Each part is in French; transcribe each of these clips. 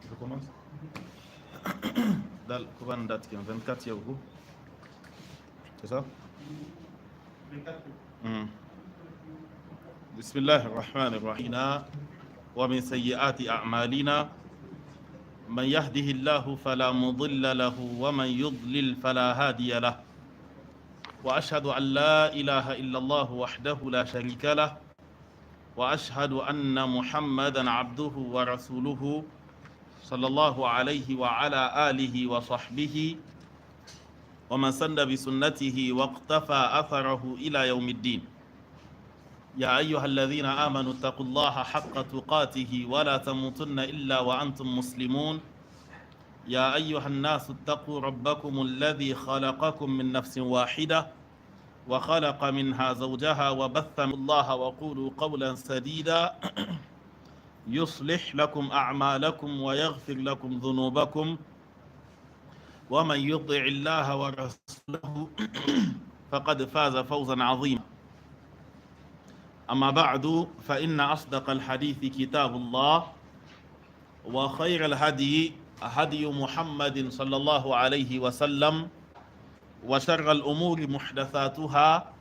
Je commence. Dans le Coran date 24 يوم. C'est ça? 24. بسم الله الرحمن الرحيم ومن سيئات أعمالنا من يهده الله فلا مضل له ومن يضلل فلا هادي له وأشهد أن لا إله إلا الله وحده لا شريك له وأشهد أن محمدا عبده ورسوله صلى الله عليه وعلى آله وصحبه ومن سن بسنته واقتفى أثره إلى يوم الدين. يا أيها الذين آمنوا اتقوا الله حق تقاته ولا تموتن إلا وأنتم مسلمون. يا أيها الناس اتقوا ربكم الذي خلقكم من نفس واحدة وخلق منها زوجها وبث من الله وقولوا قولا سديدا يصلح لكم أعمالكم ويغفر لكم ذنوبكم ومن يطع الله ورسوله فقد فاز فوزا عظيما. أما بعد فإن أصدق الحديث كتاب الله وخير الهدي هدي محمد صلى الله عليه وسلم وشر الأمور محدثاتها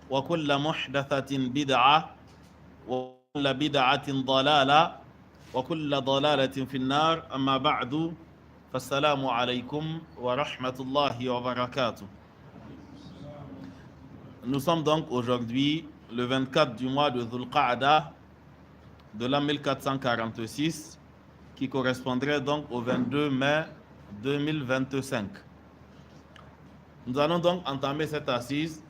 وكل محدثة بدعة وكل بدعة ضلالة وكل ضلالة في النار. أما بعد فالسلام عليكم ورحمة الله وبركاته. Nous sommes donc aujourd'hui le 24 du mois de Dhul Qa'da de l'an 1446 qui correspondrait donc au 22 mai 2025. Nous allons donc entamer cette assise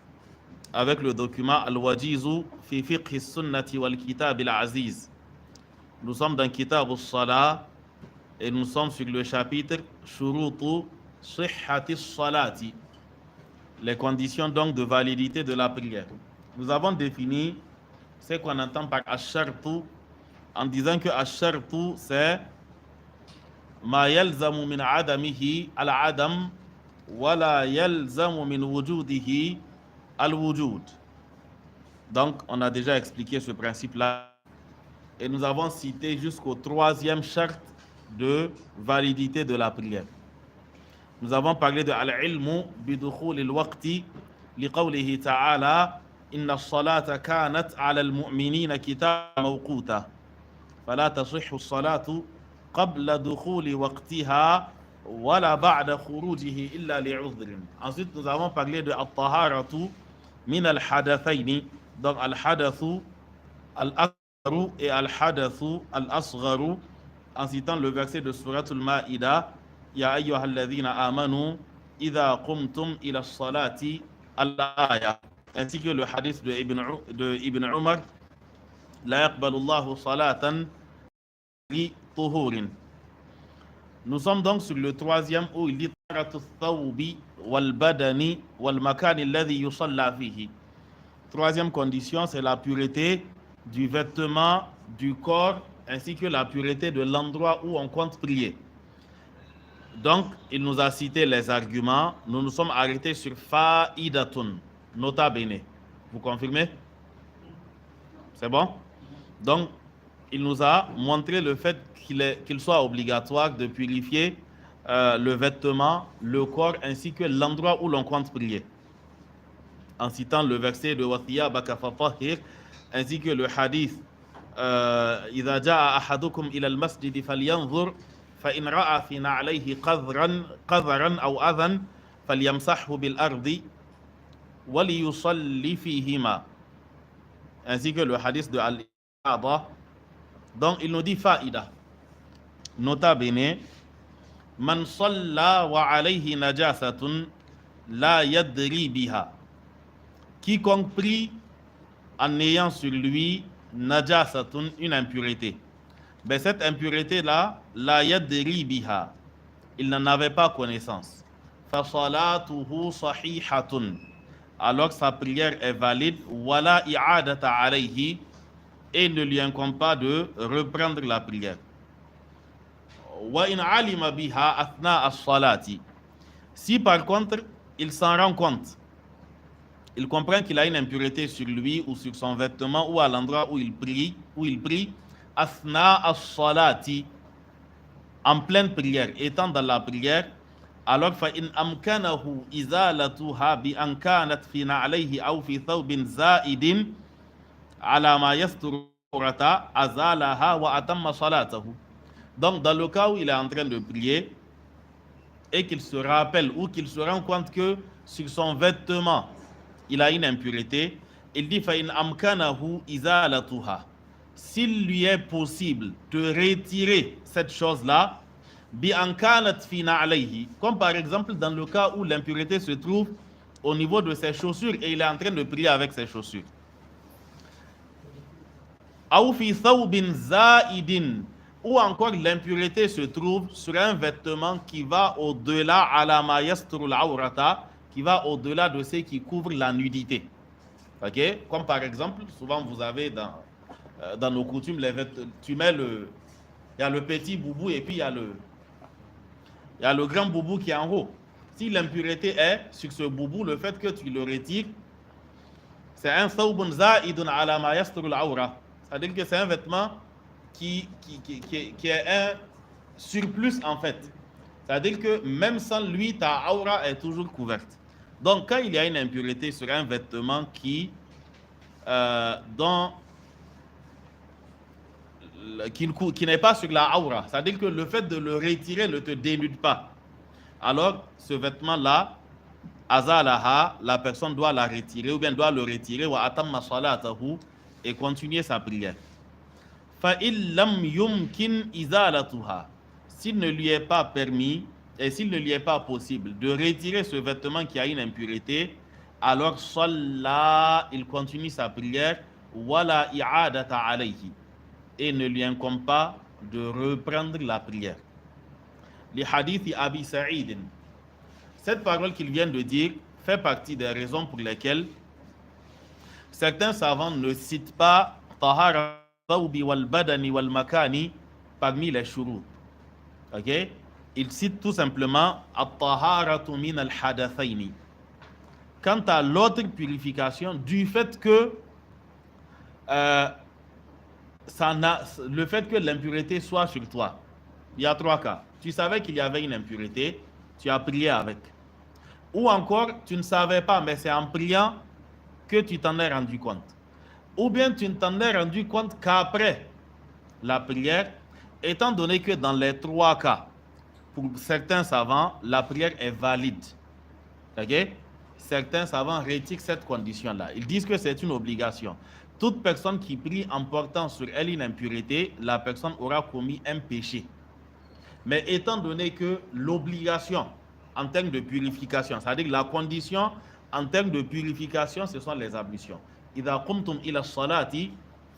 avec le document Al-Wajizu fi fiqh sunnati wal kitab al-aziz. Nous sommes dans Kitab al-Salah et nous sommes sur le chapitre Shurutu Sihhati Salati, les conditions donc de validité de la prière. Nous avons défini ce qu'on entend par Ash-Shartu en disant que Ash-Shartu c'est ma yalzamu min adamihi al-adam wala yalzamu min wujudihi al-wujud. Donc on a déjà expliqué ce principe-là et nous avons cité jusqu'au troisième shart de validité de la prière. Nous avons parlé de al-ilmu bidukhul al-waqti liqawlihi ta'ala inna as-salata kanat 'ala al-mu'minina kitaban mawquta fala tasihhu as-salatu qabla dukhuli waqtiha wala ba'da khurujihi illa li'udhrin. Ensuite nous avons parlé de at-taharatu min al-hadathaini, donc al-hadathu al-akbaru et al-hadathu al-asgharu, en citant le verset de Suratul Maïda Ya ayyuhalladhina amanu idha qumtum ila as-salati al-aya, ainsi que le hadith de Ibn Umar la yaqbalu Allahu salatan li tuhurin. Nous sommes donc sur le troisième où il dit taratu thawbi wal badani wal makan alladhi yusalla fihi. Troisième condition, c'est la pureté du vêtement, du corps, ainsi que la pureté de l'endroit où on compte prier. Donc, il nous a cité les arguments. Nous nous sommes arrêtés sur fa'idatun, nota bene. Vous confirmez? C'est bon? Donc, il nous a montré le fait qu'il soit obligatoire de purifier le vêtement, le corps, ainsi que l'endroit où l'on compte prier. En citant le verset de Wathiyabaka fatahhir, ainsi que le hadith إذا جاء أحدكم إلى المسجد فلينظر فإن رأى في نعليه قذرا أو أذى فليمسحه بالأرض وليصلي فيهما, ainsi que le hadith de Al-Iqada. Donc il nous dit faïda, nota bene, man salla wa alayhi najasatun la yadri biha, quiconque prie en ayant sur lui najasatun, une impureté. Mais cette impureté-là, la yadri biha, il n'en avait pas connaissance. Fa salatuhu sahihatun, alors sa prière est valide. Wala i'adata alayhi, et il ne lui incombe pas de reprendre la prière. Wa in alima biha athna as-salati, si par contre il s'en rend compte, il comprend qu'il a une impureté sur lui ou sur son vêtement ou à l'endroit où il prie, athna as-salati, en pleine prière, étant dans la prière, alors فإن أمكنه إزالتها بأن كانت في نعليه أو في ثوب زائد على ما يستر أزالها وأتم صلاته. Donc dans le cas où il est en train de prier et qu'il se rappelle ou qu'il se rend compte que sur son vêtement il a une impureté, il dit فإن أمكنه إزالتها. S'il lui est possible de retirer cette chose-là, comme par exemple dans le cas où l'impureté se trouve au niveau de ses chaussures et il est en train de prier avec ses chaussures. Ou encore l'impureté se trouve sur un vêtement qui va au-delà qui va au-delà de ce qui couvre la nudité. Okay? Comme par exemple, souvent vous avez dans nos coutumes, tu mets il y a le petit boubou et puis il y a le grand boubou qui est en haut. Si l'impureté est sur ce boubou, le fait que tu le retires, c'est un thawbun za'idun ala ma yastrul awra. C'est-à-dire que c'est un vêtement qui est un surplus en fait. C'est-à-dire que même sans lui, ta aura est toujours couverte. Donc quand il y a une impureté sur un vêtement qui n'est pas sur la aura, c'est-à-dire que le fait de le retirer ne te dénude pas, alors ce vêtement-là, azalaha, la personne doit la retirer ou bien doit le retirer wa atamma salatahu et continuer sa prière. Fa'il lam yumkin izalatuha, s'il ne lui est pas permis et s'il ne lui est pas possible de retirer ce vêtement qui a une impureté, alors salla, il continue sa prière, wala i'adata alayhi, et ne lui incombe pas de reprendre la prière. Les hadiths Abi Sa'id. Cette parole qu'il vient de dire fait partie des raisons pour lesquelles certains savants ne citent pas tahara thawbi wal badani wal makani parmi les shurut. Ok? Ils citent tout simplement at-taharatu min al-hadathayni. Quant à l'autre purification, du fait que le fait que l'impureté soit sur toi, il y a trois cas. Tu savais qu'il y avait une impureté, tu as prié avec. Ou encore, tu ne savais pas, mais c'est en priant que tu t'en es rendu compte. Ou bien tu ne t'en es rendu compte qu'après la prière, étant donné que dans les trois cas, pour certains savants, la prière est valide. Okay? Certains savants retirent cette condition-là. Ils disent que c'est une obligation. Toute personne qui prie en portant sur elle une impureté, la personne aura commis un péché. Mais étant donné que l'obligation en termes de purification, c'est-à-dire la condition en termes de purification, ce sont les ablutions. إِذَا قُمْتُمْ إِلَى الصَّلَاةِ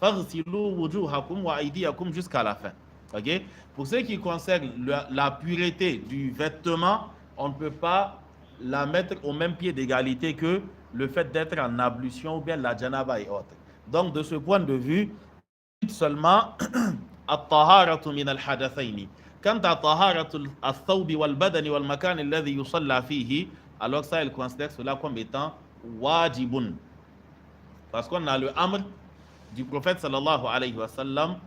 فَاغْسِلُوا وُجُوهَكُمْ وَأَيْدِيَكُمْ jusqu'à la fin. Okay? Pour ce qui concerne la pureté du vêtement, on ne peut pas la mettre au même pied d'égalité que le fait d'être en ablution ou bien la janaba et autres. Donc de ce point de vue, seulement at-taharatu min al-hadathayni. Quant à taharatul ath-thawbi wal badani wal makan alladhi yusalla fihi, alors ça il considère cela comme étant wajibun. Parce qu'on a le amr du prophète sallallahu alayhi wa sallam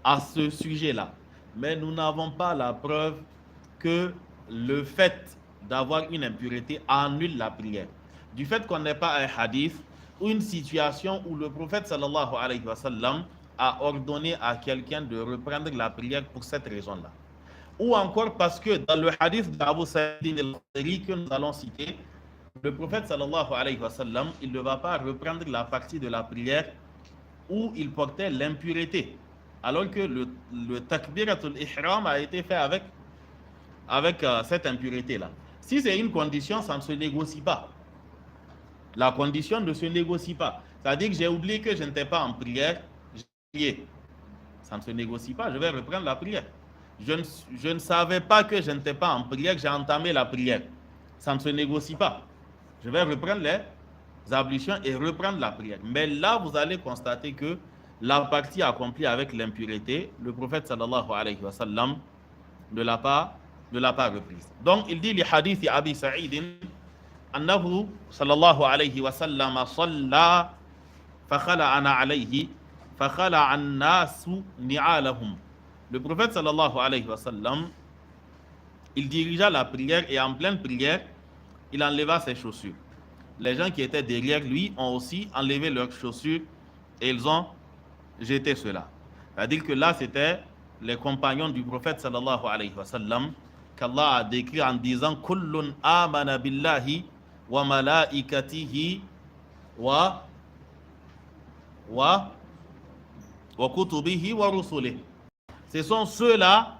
à ce sujet-là. Mais nous n'avons pas la preuve que le fait d'avoir une impureté annule la prière. Du fait qu'on n'ait pas un hadith ou une situation où le prophète sallallahu alayhi wa sallam a ordonné à quelqu'un de reprendre la prière pour cette raison-là. Ou encore parce que dans le hadith d'Abu Sa'id al-Khudri que nous allons citer, le prophète sallallahu alayhi wa sallam, il ne va pas reprendre la partie de la prière où il portait l'impureté, alors que le takbiratul ihram a été fait avec cette impureté-là. Si c'est une condition, ça ne se négocie pas. La condition ne se négocie pas. C'est-à-dire que j'ai oublié que je n'étais pas en prière, j'ai prié. Ça ne se négocie pas, je vais reprendre la prière. Je ne savais pas que je n'étais pas en prière, j'ai entamé la prière. Ça ne se négocie pas. Je vais reprendre les ablutions et reprendre la prière. Mais là, vous allez constater que la partie accomplie avec l'impureté, le prophète sallallahu alayhi wa sallam ne l'a pas reprise. Donc, il dit les hadiths Abi Sa'id أنه صلى الله عليه وسلم صلى فخلع عليه فخلع الناس نعالهم Le prophète sallallahu alayhi wa sallam, il dirigea la prière et en pleine prière, il enleva ses chaussures. Les gens qui étaient derrière lui ont aussi enlevé leurs chaussures et ils ont jeté cela. C'est-à-dire que là, c'était les compagnons du prophète sallallahu alayhi wa sallam qu'Allah a décrit en disant « Kullun amana billahi wa malaikatihi wa kutubihi wa rusulih » Ce sont ceux-là,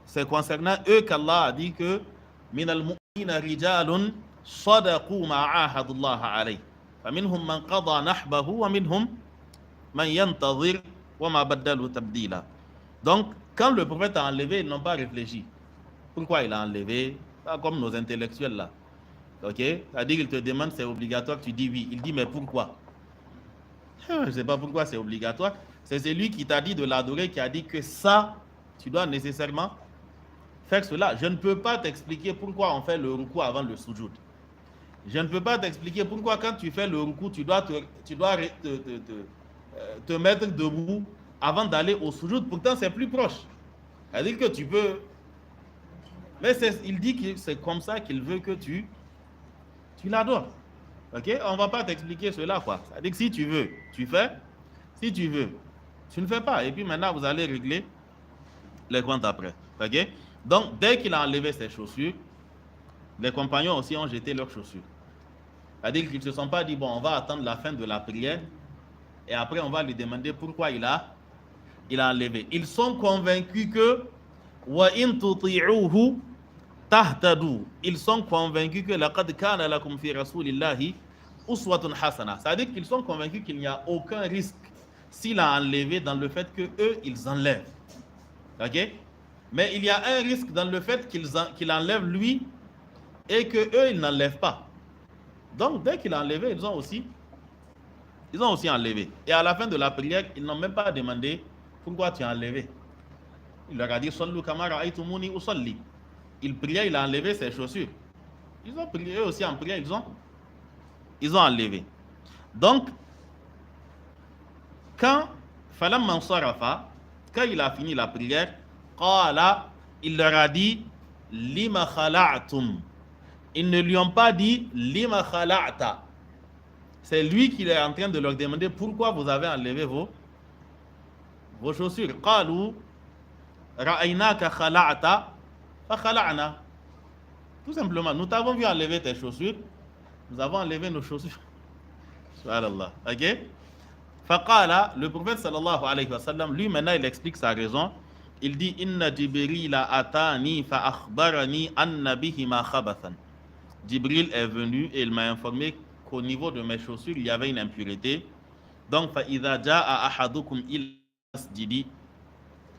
c'est concernant eux qu'Allah a dit que « Min al-mu'mina rijalun صدقوا ما عاهدوا الله عليه فمنهم من قضى نحبه ومنهم من ينتظر وما بدلوا تبديلا. Donc, quand le prophète a enlevé, ils n'ont pas réfléchi. Pourquoi il a enlevé? Pas comme nos intellectuels là. Ok? C'est-à-dire qu'il te demande c'est obligatoire, tu dis oui. Il dit mais pourquoi? Je ne sais pas pourquoi c'est obligatoire. C'est celui qui t'a dit de l'adorer qui a dit que ça, tu dois nécessairement faire cela. Je ne peux pas t'expliquer pourquoi on fait le ruku avant le sujoud. Je ne peux pas t'expliquer pourquoi quand tu fais le ruku, tu dois te mettre debout avant d'aller au sujoud. Pourtant, c'est plus proche. C'est-à-dire que tu peux... Mais il dit que c'est comme ça qu'il veut que tu l'adores. Ok? On ne va pas t'expliquer cela, quoi. C'est-à-dire que si tu veux, tu fais. Si tu veux, tu ne fais pas. Et puis maintenant, vous allez régler les comptes après. Ok? Donc, dès qu'il a enlevé ses chaussures, les compagnons aussi ont jeté leurs chaussures. C'est-à-dire qu'ils ne se sont pas dit, bon, on va attendre la fin de la prière et après on va lui demander pourquoi il a enlevé. Ils sont convaincus que وَإِن تُطِيعُوهُ تَهْتَدُوا. Ils sont convaincus que لَقَدْ كَانَ لَكُمْ فِي رَسُولِ اللَّهِ أُسْوَةٌ حَسَنَةٌ. C'est-à-dire qu'ils sont convaincus qu'il n'y a aucun risque s'il a enlevé dans le fait que eux ils enlèvent. Ok? Mais il y a un risque dans le fait qu'il enlève lui et que eux ils n'enlèvent pas. Donc dès qu'il a enlevé, ils ont aussi enlevé. Et à la fin de la prière, ils n'ont même pas demandé pourquoi tu as enlevé. Il leur a dit Sallu kama ra'aytumuni usalli. Il priait, il a enlevé ses chaussures. Ils ont prié, eux aussi en prière, ils ont enlevé. Donc, quand falamma sarafa, quand il a fini la prière, qala, il leur a dit lima khala'tum. Ils ne lui ont pas dit lima khala'ta. C'est lui qui est en train de leur demander pourquoi vous avez enlevé vos chaussures. Qalu ra'aynaka khala'ta fa khala'na. Tout simplement, nous t'avons vu enlever tes chaussures, nous avons enlevé nos chaussures. Subhanallah. Ok? Faqala, le prophète sallallahu alayhi wa sallam, lui maintenant il explique sa raison. Il dit Inna Jibril atani fa akhbarani anna bihima khabathan. Jibril est venu et il m'a informé qu'au niveau de mes chaussures, il y avait une impureté. Donc, فَإِذَا جَاءَ أَحَدُكُمْ إِلَى الْمَسْجِدِ.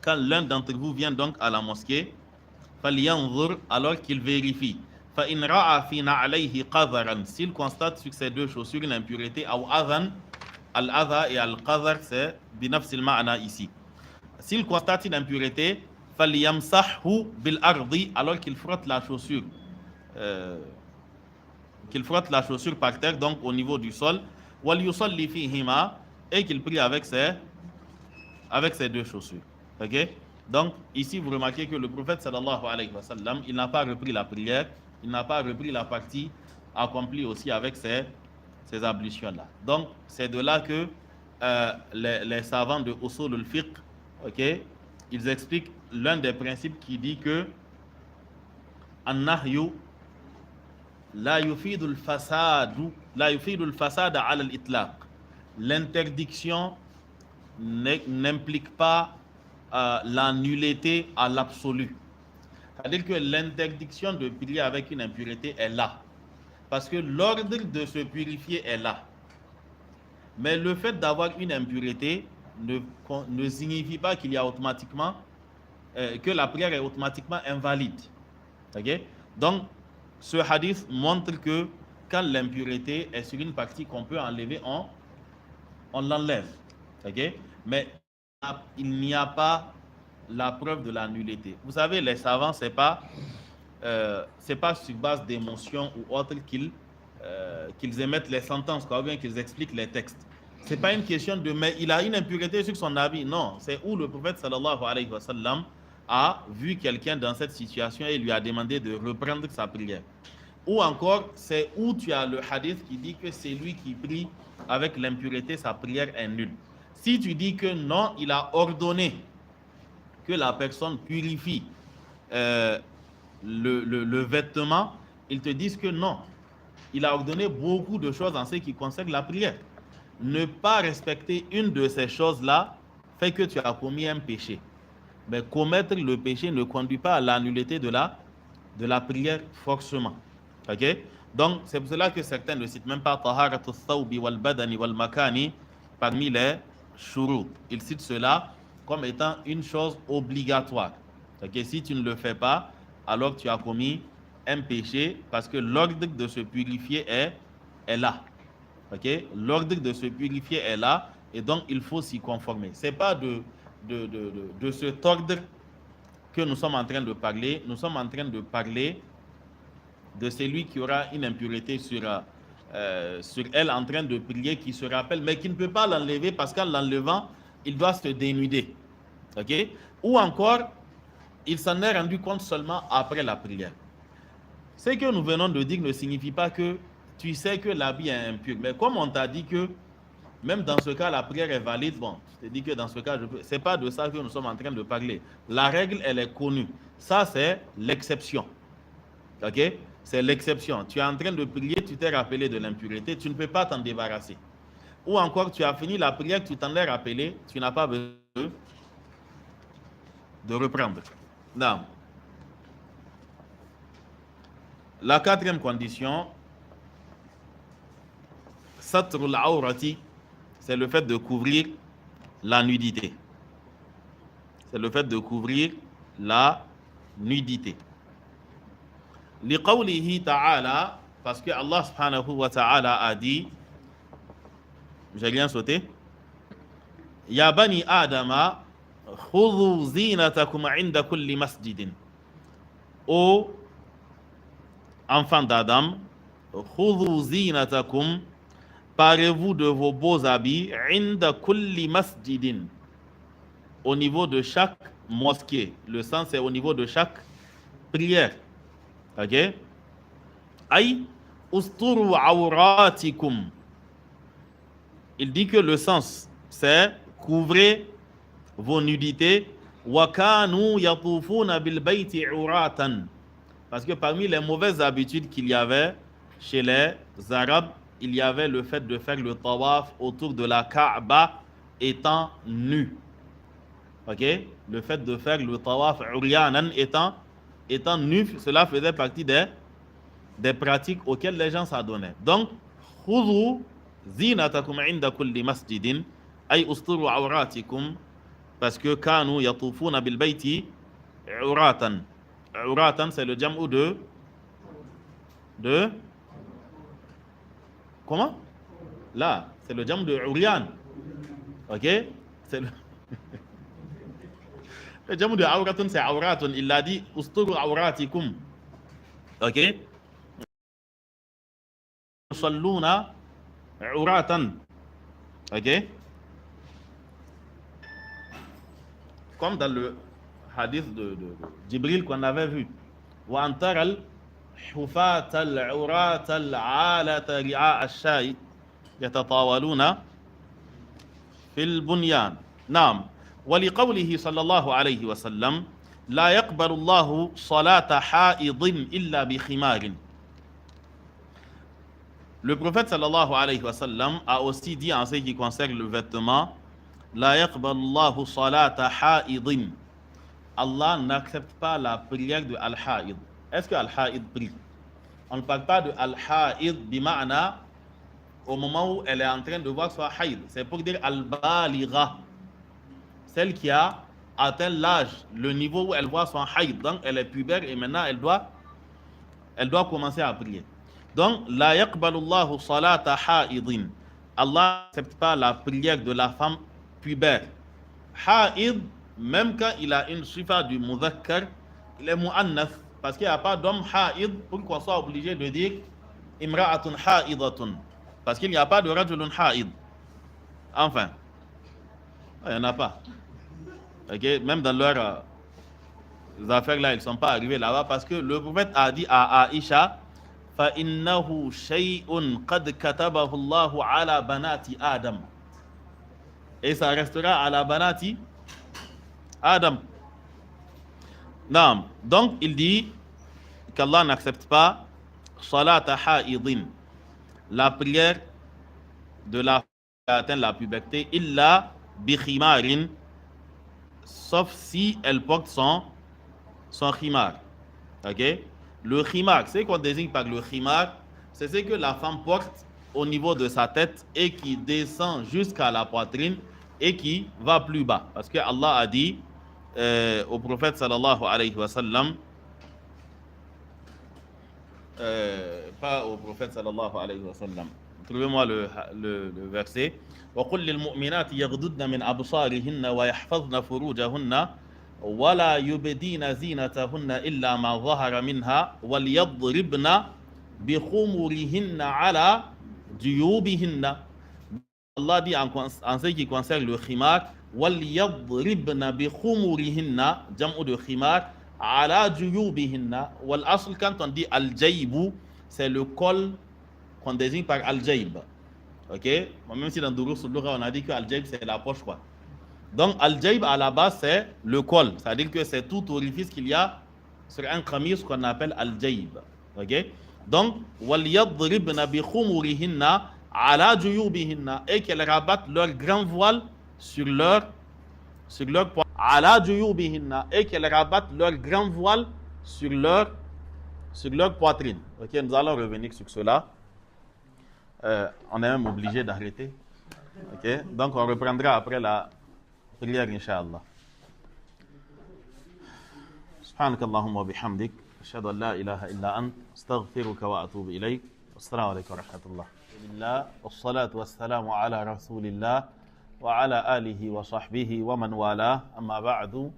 Quand l'un d'entre vous vient donc à la mosquée, فَلْيَنْظُرْ, alors qu'il vérifie. فَإِنْ رَأَى فِي نَعْلَيْهِ قَذَرًا. S'il constate sur ses deux chaussures une impureté, أو أذن, al-adha et al-qadhar, c'est بِنَفْسِ الْمَعْنَى ici. S'il constate une impureté, فَلْيَمْسَحْهُ بِالْأَرْضِ, alors qu'il frotte la chaussure. Qu'il frotte la chaussure par terre, donc au niveau du sol, وَلْيُصَلِّ فِيهِمَا, et qu'il prie avec ses deux chaussures. Ok? Donc, ici, vous remarquez que le prophète sallallahu alayhi wa sallam, il n'a pas repris la prière, il n'a pas repris la partie accomplie aussi avec ces ablutions-là. Donc, c'est de là que les savants de Usul al-Fiqh, ok, ils expliquent l'un des principes qui dit que an-nahyu la yufidu al-fasad ala al-itlaq. L'interdiction n'implique pas la nullité à l'absolu. C'est-à-dire que l'interdiction de prier avec une impureté est là. Parce que l'ordre de se purifier est là. Mais le fait d'avoir une impureté ne signifie pas qu'il y a automatiquement que la prière est automatiquement invalide. Okay? Donc, ce hadith montre que quand l'impureté est sur une partie qu'on peut enlever, on l'enlève. Okay? Mais il n'y a pas la preuve de la nullité. Vous savez, les savants, c'est pas sur base d'émotions ou autres qu'ils émettent les sentences, quoi, ou bien qu'ils expliquent les textes. C'est pas une question de mais il a une impureté sur son habit. Non, c'est où le prophète sallallahu alayhi wa sallam a vu quelqu'un dans cette situation et lui a demandé de reprendre sa prière. Ou encore, c'est où tu as le hadith qui dit que c'est lui qui prie avec l'impureté, sa prière est nulle. Si tu dis que non, il a ordonné que la personne purifie le vêtement, ils te disent que non. Il a ordonné beaucoup de choses en ce qui concerne la prière. Ne pas respecter une de ces choses-là fait que tu as commis un péché. Mais commettre le péché ne conduit pas à la nullité de la prière forcément. Ok? Donc, c'est pour cela que certains ne citent même pas taharatu thawbi wal badani wal makani parmi les shurut. Ils citent cela comme étant une chose obligatoire. Ok? Si tu ne le fais pas, alors tu as commis un péché parce que l'ordre de se purifier est là. Ok? L'ordre de se purifier est là et donc il faut s'y conformer. Ce n'est pas de cet ordre que nous sommes en train de parler. Nous sommes en train de parler de celui qui aura une impureté sur elle en train de prier, qui se rappelle, mais qui ne peut pas l'enlever parce qu'en l'enlevant, il doit se dénuder. Ok? Ou encore, il s'en est rendu compte seulement après la prière. Ce que nous venons de dire ne signifie pas que tu sais que l'habit est impur. Mais comme on t'a dit que même dans ce cas, la prière est valide, bon, je te dis que dans ce cas, ce n'est pas de ça que nous sommes en train de parler. La règle, elle est connue. Ça, c'est l'exception. Ok? C'est l'exception. Tu es en train de prier, tu t'es rappelé de l'impureté, tu ne peux pas t'en débarrasser. Ou encore, tu as fini la prière, tu t'en es rappelé, tu n'as pas besoin de reprendre. Non. La quatrième condition, satrul awrati, c'est le fait de couvrir la nudité. C'est le fait de couvrir la nudité. Liqawlihi ta'ala, parce que Allah subhanahu wa ta'ala a dit, j'ai rien sauté, Ya bani Adama, khudhu zinatakum inda kulli masjidin. Ô enfants d'Adam, khudhu zinatakum, parez-vous de vos beaux habits, inda kulli masjidin, au niveau de chaque mosquée. Le sens c'est au niveau de chaque prière. Ok? Aïe, usturu awratikum. Il dit que le sens, c'est couvrez vos nudités. Wa kanu yatufuna bil bayti uratan. Parce que parmi les mauvaises habitudes qu'il y avait chez les Arabes, il y avait le fait de faire le tawaf autour de la Kaaba étant nu. Ok? Le fait de faire le tawaf uryanan étant nu, cela faisait partie des pratiques auxquelles les gens s'adonnaient. Donc, khudhu zinatakum inda kulli masjidin, ay usturu awratikum, parce que kanu yatufuna bil bayti uratan. Uratan, c'est le jam'u de comment? Là, c'est le jam'u de uryan. Ok? C'est le jam'u de awratun, c'est awratun. Il a dit usturu awratikum. Ok? Salluna uratan. Ok? Comme dans le hadith de Jibril qu'on avait vu. Wa antaral hufat al-urat al-alata ri'a al-sha'i yatatawaluna fil bunyan. Naam. ولقوله صلى الله عليه وسلم لا يقبل الله صلاة حائض إلا بخمار. Le prophète sallallahu alayhi wa sallam a aussi dit en ce qui concerne le vêtement, La yaqbalullahu salata ha'idin. Allah n'accepte pas la prière de al-ha'id. Est-ce que al-ha'id prie? On ne parle pas de al-ha'id bima'na au moment où elle est en train de voir son haïd. C'est pour dire al-baligha, celle qui a atteint l'âge, le niveau où elle voit son haïd. Donc elle est pubère et maintenant elle doit commencer à prier. Donc, la yaqbalullahu salata ha'idin. Allah n'accepte pas la prière de la femme pubère. Ha'id, même quand il a une sifa du mudhakkar, il est mu'annath, parce qu'il n'y a pas d'homme ha'id pour qu'on soit obligé de dire imra'atun ha'idatun, parce qu'il n'y a pas de rajulun ha'id. Enfin, il n'y en a pas. Okay? Même dans leur affaires-là, elles ne sont pas arrivées là-bas parce que le prophète a dit à Aïcha فَإِنَّهُ شَيْءٌ قَدْ كَتَبَهُ اللَّهُ عَلَى بَنَاتِ آدَمَ. Et ça restera à la banati Adam. Non. Donc, il dit qu'Allah n'accepte pas salat ha'idin, la prière de la femme qui a atteint la puberté, illa bi khimarin, sauf si elle porte son khimar. Ok? Le khimar, c'est qu'on désigne par le khimar, c'est ce que la femme porte au niveau de sa tête et qui descend jusqu'à la poitrine et qui va plus bas. Parce que Allah a dit au prophète sallallahu alayhi wa sallam, pas au prophète sallallahu alayhi wa sallam. Trouvez-moi le verset. وَقُلْ لِلْمُؤْمِنَاتِ يَغْضُضْنَ مِنْ أَبْصَارِهِنَّ وَيَحْفَظْنَ فُرُوجَهُنَّ وَلَا يُبْدِينَ زِينَتَهُنَّ إِلَّا مَا ظَهَرَ مِنْهَا وَلْيَضْرِبْنَ بِخُمُرِهِنَّ عَلَى جُيُوبِهِنَّ. Allah dit en ce qui concerne le khimar, وَلْيَضْرِبْنَ بِخُمُرِهِنَّ, jam'u de khimar, ala juyubihinna. Wal asl, quand on dit al-jaybu, c'est le col qu'on désigne par al-jayb. Ok? Même si dans Durus Sulura, on a dit que al-jayb c'est la poche, quoi. Donc al-jayb à la base c'est le col, c'est-à-dire que c'est tout orifice qu'il y a sur un qamis qu'on appelle al-jayb. Ok? Donc wal yadribna bi khumurihinna ala juyubihinna, et qu'elles rabattent leur grand voile sur leur ala juyubihinna, et qu'elles rabattent leur grand voile sur leur poitrine. Ok, nous allons revenir sur cela. On est même obligé d'arrêter. Ok, donc on reprendra après la prière, Inch'Allah. سبحانك اللهم وبحمدك أشهد أن لا إله إلا أنت أستغفرك وأتوب إليك. والسلام عليكم ورحمة الله. والصلاة والسلام على رسول الله وعلى آله وصحبه ومن والاه. أما بعد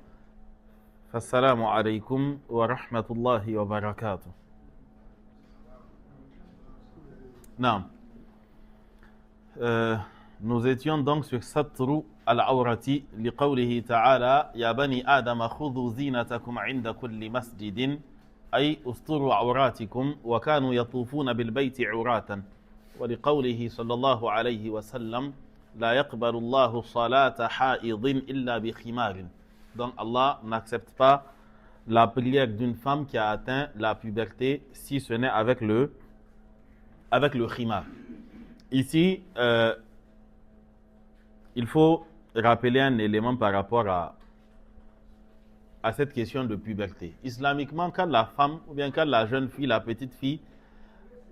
فالسلام عليكم ورحمة الله وبركاته. نعم. Nous étions donc sur Satru al-Awrati liqawlihi ta'ala ya bani Adam khudhu zinatakum 'inda kulli masjidin ay usturu awratikum wa kanu yatufuna bil bayti 'uratan wa liqawlihi sallallahu alayhi wa sallam la yaqbalu Allahu salata ha'idin illa bi khimarin. Donc Allah n'accepte pas la prière d'une femme qui a atteint la puberté si ce n'est avec le khimar. Ici, il faut rappeler un élément par rapport à cette question de puberté. Islamiquement, quand la femme ou bien quand la jeune fille, la petite fille,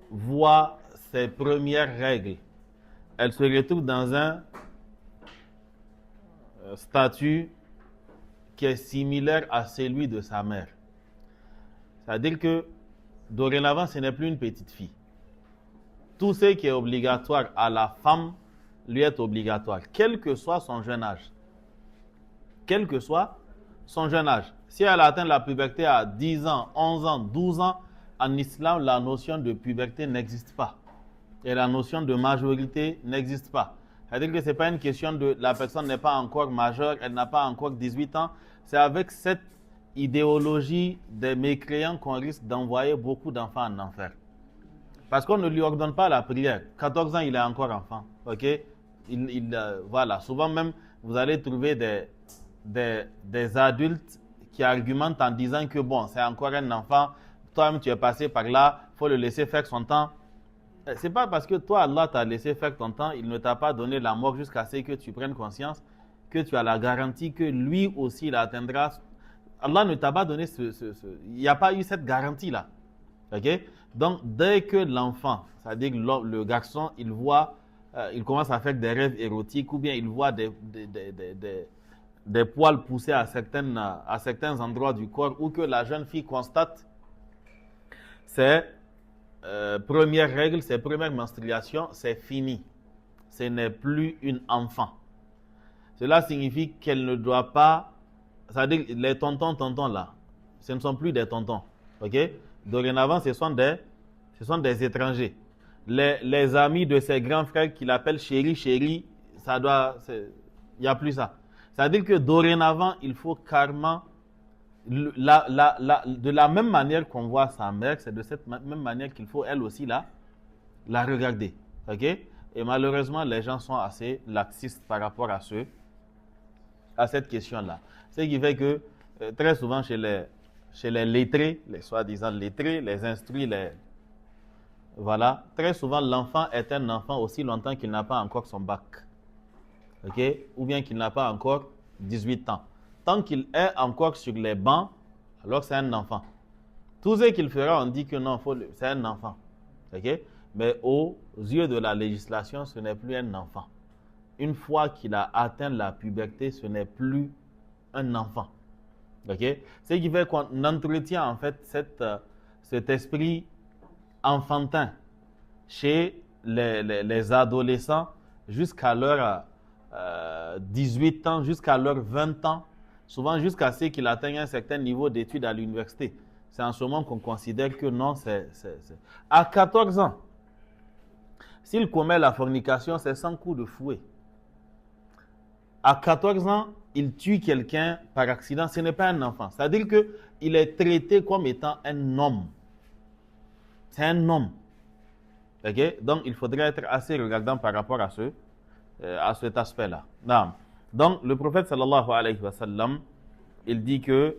voit ses premières règles, elle se retrouve dans un statut qui est similaire à celui de sa mère. C'est-à-dire que dorénavant, ce n'est plus une petite fille. Tout ce qui est obligatoire à la femme lui est obligatoire, quel que soit son jeune âge. Quel que soit son jeune âge. Si elle atteint la puberté à 10 ans, 11 ans, 12 ans, en islam, la notion de puberté n'existe pas. Et la notion de majorité n'existe pas. C'est-à-dire que ce n'est pas une question de la personne n'est pas encore majeure, elle n'a pas encore 18 ans. C'est avec cette idéologie des mécréants qu'on risque d'envoyer beaucoup d'enfants en enfer. Parce qu'on ne lui ordonne pas la prière. 14 ans, il est encore enfant. Ok? Voilà. Souvent même, vous allez trouver des adultes qui argumentent en disant que bon, c'est encore un enfant. Toi-même, tu es passé par là. Il faut le laisser faire son temps. C'est pas parce que toi, Allah t'a laissé faire ton temps, il ne t'a pas donné la mort jusqu'à ce que tu prennes conscience que tu as la garantie que lui aussi, il atteindra. Allah ne t'a pas donné il n'y a pas eu cette garantie-là. Ok? Donc, dès que l'enfant, c'est-à-dire le garçon, il voit, il commence à faire des rêves érotiques ou bien il voit des poils pousser à certains endroits du corps, ou que la jeune fille constate ses premières règles, ses premières menstruations, c'est fini. Ce n'est plus une enfant. Cela signifie qu'elle ne doit pas, c'est-à-dire les tontons là, ce ne sont plus des tontons. Ok? Dorénavant, ce sont des étrangers. Les amis de ses grands frères qui l'appellent chéri, il n'y a plus ça. C'est-à-dire que dorénavant, il faut carrément de la même manière qu'on voit sa mère, c'est de cette même manière qu'il faut elle aussi la regarder. Ok? Et malheureusement, les gens sont assez laxistes par rapport à cette question-là. Ce qui fait que très souvent chez les lettrés, les soi-disant lettrés, les instruits, voilà, très souvent l'enfant est un enfant aussi longtemps qu'il n'a pas encore son bac. Ok? Ou bien qu'il n'a pas encore 18 ans. Tant qu'il est encore sur les bancs, alors c'est un enfant. Tout ce qu'il fera, on dit que non, c'est un enfant. Ok? Mais aux yeux de la législation, ce n'est plus un enfant. Une fois qu'il a atteint la puberté, ce n'est plus un enfant. Ok? Ce qui fait qu'on entretient en fait cet esprit enfantin chez les adolescents jusqu'à leur 18 ans, jusqu'à leurs 20 ans, souvent jusqu'à ce qu'ils atteignent un certain niveau d'études à l'université. C'est en ce moment qu'on considère que non, À 14 ans, s'il commet la fornication, c'est 100 coups de fouet. À 14 ans, il tue quelqu'un par accident, ce n'est pas un enfant. C'est-à-dire qu'il est traité comme étant un homme. C'est un homme. Okay? Donc, il faudrait être assez regardant par rapport à cet aspect-là. Donc, le prophète sallallahu alayhi wa sallam, il dit que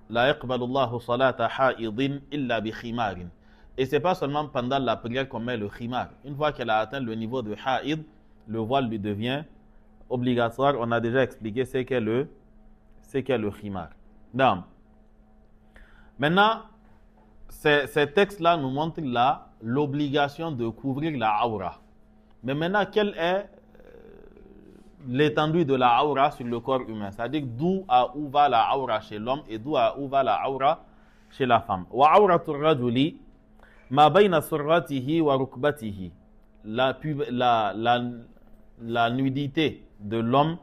la yaqbalullahu salata ha'idin illa bi khimarin. Et ce n'est pas seulement pendant la prière qu'on met le khimar. Une fois qu'elle a atteint le niveau de ha'id, le voile lui devient obligatoire. On a déjà expliqué ce qu'est le khimar. Maintenant, ces textes-là nous montrent l'obligation de couvrir la aura. Mais maintenant, quelle est l'étendue de la aura sur le corps humain? C'est-à-dire d'où à où va la aura chez l'homme et d'où à où va la aura chez la femme. Wa auratur rajuli ma bayna surratihi wa rukbatihi. La nudité de l'homme,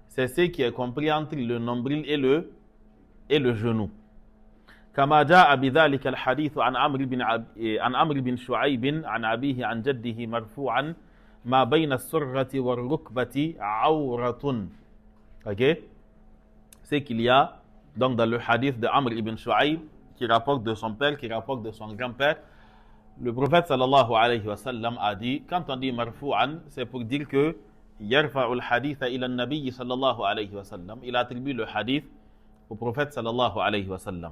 c'est ce qui est compris entre le nombril et le genou. كما جاء بذلك الحديث عن عمرو بن شعيب عن أبيه عن جده مرفوعا ما بين السرة والركبة عورة. Ok? C'est qu'il y a donc dans le hadith de Amr ibn Shu'aib qui rapporte de son père, qui rapporte de son grand-père, le prophète sallallahu alayhi wa sallam a dit, quand on dit marfou'an, c'est pour dire que yarfa'ul hadith ila an-nabi sallallahu alayhi wa sallam, il attribue le hadith au prophète sallallahu alayhi wa sallam.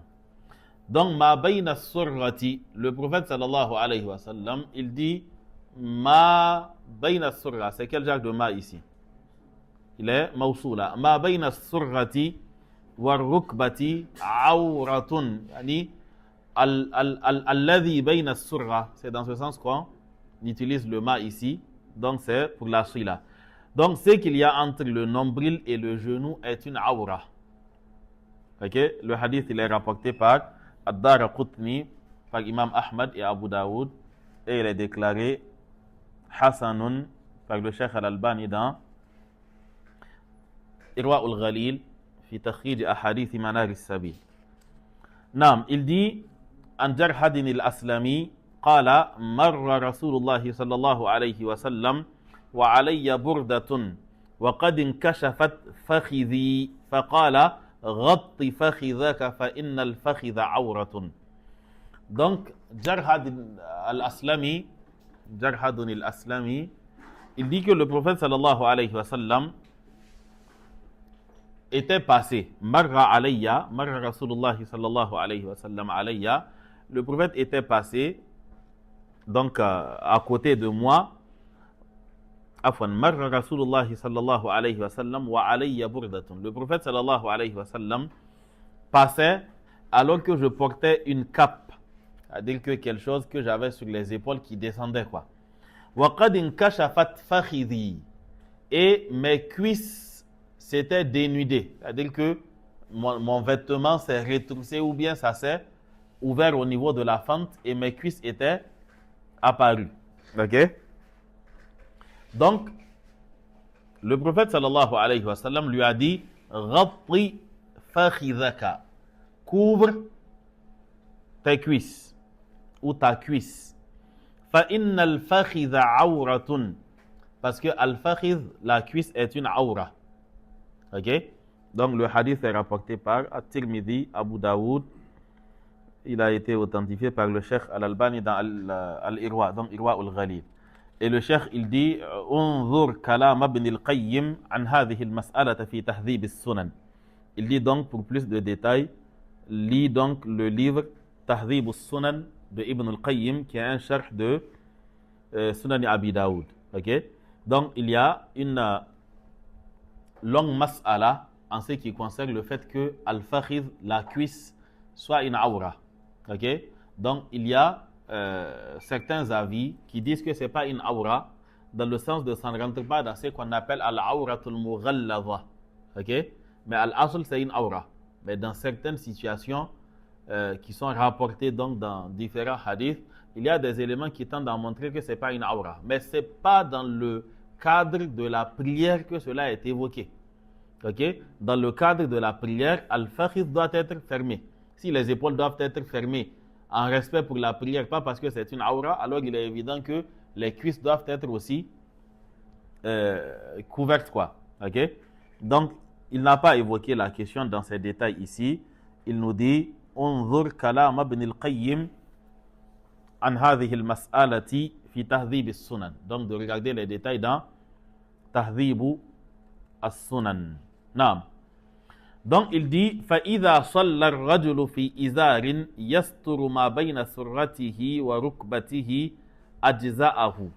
Donc, ma bayna surrati, le prophète sallallahu alayhi wa sallam, il dit ma bayna surra. C'est quel genre de ma ici? Il est mawsoula. Ma bayna surrati wa rukbati awratun. Yani, alladhi bayna surra. C'est dans ce sens qu'on utilise le ma ici. Donc, c'est pour la sila. Donc, ce qu'il y a entre le nombril et le genou est une awra. Ok? Le hadith, il est rapporté par Ad-Daraqutni, par Imam Ahmad et Abu Daoud, et il est déclaré Hassanun par le Cheikh Al-Albani dans Irwa al-Ghalil fi takhrij ahadith manar as-sabil. Nam, il dit an Jarhadin al-Aslami qala marra Rasulullah sallallahu alayhi wa sallam wa alayya burdatun wa qad inkashafat fakhidhi faqala غطي فخذك فإن الفخذ عورة. Donc, Jarhad al-Aslami, il dit que le prophète sallallahu alayhi wa sallam était passé. Marra Rasulullah sallallahu alayhi wa sallam alayya. Le prophète était passé, donc à côté de moi. Marra Rasulullah sallallahu alayhi wa sallam wa alayya burdatun. Le prophète sallallahu alayhi wa sallam passait alors que je portais une cape, c'est-à-dire que quelque chose que j'avais sur les épaules qui descendait quoi. Wa qad inkashafat fakhidhi. Et mes cuisses s'étaient dénudées, c'est-à-dire que mon vêtement s'est retroussé ou bien ça s'est ouvert au niveau de la fente et mes cuisses étaient apparues. Ok? Donc, le prophète sallallahu alayhi wa sallam lui a dit Ghatti fakhidhaka, couvre tes cuisses ou ta cuisse. Fa innal fakhidha awratun, parce que al-fakhidh, la cuisse est une aura. Ok? Donc le hadith est rapporté par At-Tirmidhi, Abu Daoud. Il a été authentifié par le Cheikh Al-Albani dans Al-Irwa, donc Irwa al-Ghalil. Et le Cheikh, il dit Unzur kalam ibn al-Qayyim an hadhihi al-mas'alata fi tahdhib as-sunan. Il dit donc, pour plus de détails, lis donc le livre Tahdhib as-Sunan de Ibn al-Qayyim, qui est un sharh de Sunan Abi Daoud. Okay? Donc, il y a une longue mas'ala en ce qui concerne le fait que al-fakhidh, la cuisse, soit une aura. Okay? Donc, il y a certains avis qui disent que ce n'est pas une aura, dans le sens de ça ne rentre pas dans ce qu'on appelle al-auratul mughalladha. Okay? Mais al-asl, c'est une aura. Mais dans certaines situations qui sont rapportées donc dans différents hadiths, il y a des éléments qui tendent à montrer que ce n'est pas une aura. Mais ce n'est pas dans le cadre de la prière que cela est évoqué. Okay? Dans le cadre de la prière, al-fakhidh doit être fermé. Si les épaules doivent être fermées en respect pour la prière, pas parce que c'est une aura, alors il est évident que les cuisses doivent être aussi couvertes, quoi. Okay? Donc, il n'a pas évoqué la question dans ses détails ici. Il nous dit Unzur kalam ibn al-Qayyim an hadhihi al-mas'alati fi tahdhib as-sunan. Donc, de regarder les détails dans Tahdhib as-Sunan. Naam. Donc il dit فَإِذَا صَلَّى الرَّجُلُ فِي إِزَارٍ يَسْتُرُ مَا بَيْنَ سُرَّتِهِ وَرُكْبَتِهِ أَجْزَأَهُ.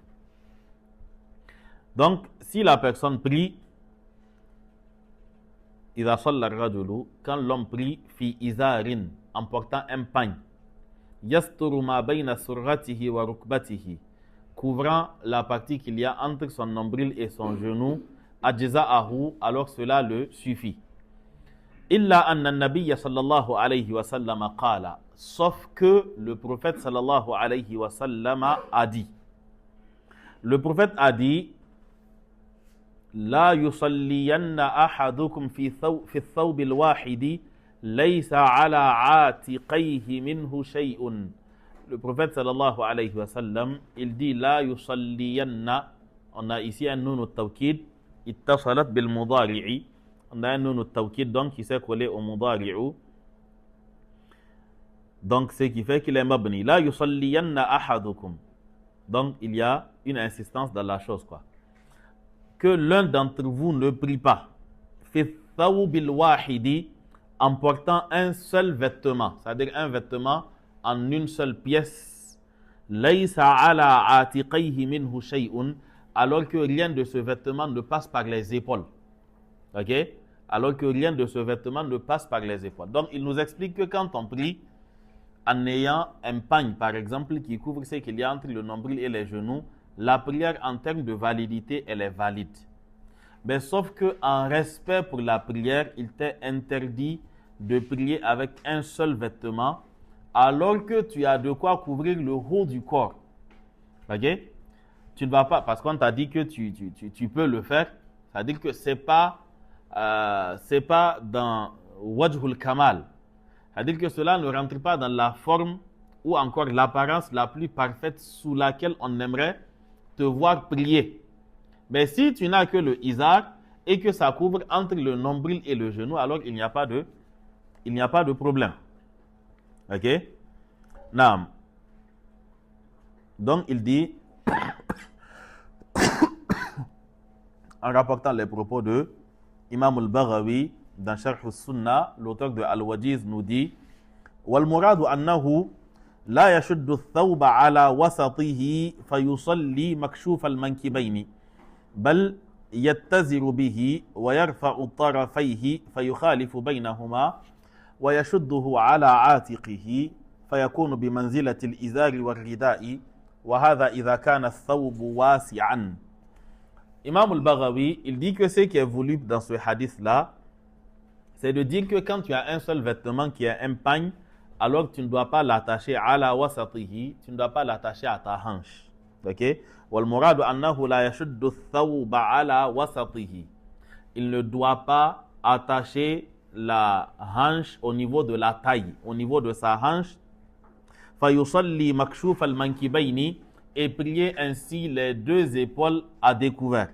Donc si la personne prie, إِذَا صَلَّى الرَّجُلُ, quand l'homme prie فِي إِزَارٍ, en portant un pagne, يَسْتُرُ مَا بَيْنَ سُرَّتِهِ وَرُكْبَتِهِ, couvrant la partie qu'il y a entre son nombril et son genou, أَجْزَأَهُ, alors cela le suffit. Illa anna nabiyya sallallahu alayhi wa sallam qala, sauf que le prophète sallallahu alayhi wa sallam a dit. Le prophète a dit La yusalliyanna ahadukum fi thawb al-wahidi laysa ala atiqayhi minhu shay'un. Le prophète sallallahu alayhi wa sallam, il dit La yusalliyanna. On a ici un nun al-tawkid ittasalat bil mudari'i. On a un nun al-tawkid donc qui s'est collé au mudari'u. Donc ce qui fait qu'il est mabni. La yusalliyanna ahadukum. Donc il y a une insistance dans la chose, quoi. Que l'un d'entre vous ne prie pas. Fi thawbil wahidi, en portant un seul vêtement, c'est-à-dire un vêtement en une seule pièce. Laysa ala atiqayhi minhu shay'un, alors que rien de ce vêtement ne passe par les épaules. Ok? Alors que rien de ce vêtement ne passe par les épaules. Donc, il nous explique que quand on prie, en ayant un pagne, par exemple, qui couvre ce qu'il y a entre le nombril et les genoux, la prière, en termes de validité, elle est valide. Mais sauf qu'en respect pour la prière, il t'est interdit de prier avec un seul vêtement, alors que tu as de quoi couvrir le haut du corps. Ok? Tu ne vas pas, parce qu'on t'a dit que tu peux le faire, c'est-à-dire que c'est pas dans wajhul kamal. C'est-à-dire que cela ne rentre pas dans la forme ou encore l'apparence la plus parfaite sous laquelle on aimerait te voir prier. Mais si tu n'as que le izar et que ça couvre entre le nombril et le genou, alors il n'y a pas de problème. Ok? Naam. Donc il dit en rapportant les propos de Imam al-Baghawi dans Sharh al-Sunnah, l'auteur de Al-Wajiz nous dit وَالْمُرَادُ أَنَّهُ لَا يَشُدُّ الثَّوْبَ عَلَى وَسَطِهِ فَيُصَلِّي مَكْشُوفَ الْمَنْكِبَيْنِ بَلْ يَتَّزِرُ بِهِ وَيَرْفَعُ طَرَفَيْهِ فَيُخَالِفُ بَيْنَهُمَا وَيَشُدُّهُ عَلَى عَاتِقِهِ فَيَكُونُ بِمَنْزِلَةِ الْإِزَارِ وَالرِّدَاءِ وَهَذَا إِذَا كَانَ الثَّوْبُ وَاسِعًا. Imam al-Baghawi, il dit que ce qui est voulu dans ce hadith-là, c'est de dire que quand tu as un seul vêtement qui est un pagne, alors tu ne dois pas l'attacher à la wasatihi, tu ne dois pas l'attacher à ta hanche. Ok? وَالْمُرَادُ أَنَّهُ لَا يَشُدُّ الثَّوْبَ عَلَى وَسَطِهِ. Il ne doit pas attacher la hanche au niveau de la taille, au niveau de sa hanche. فَيُصَلِّي مَكْشُوفَ الْمَنْكِبَيْنِ, et prier ainsi les deux épaules à découvert.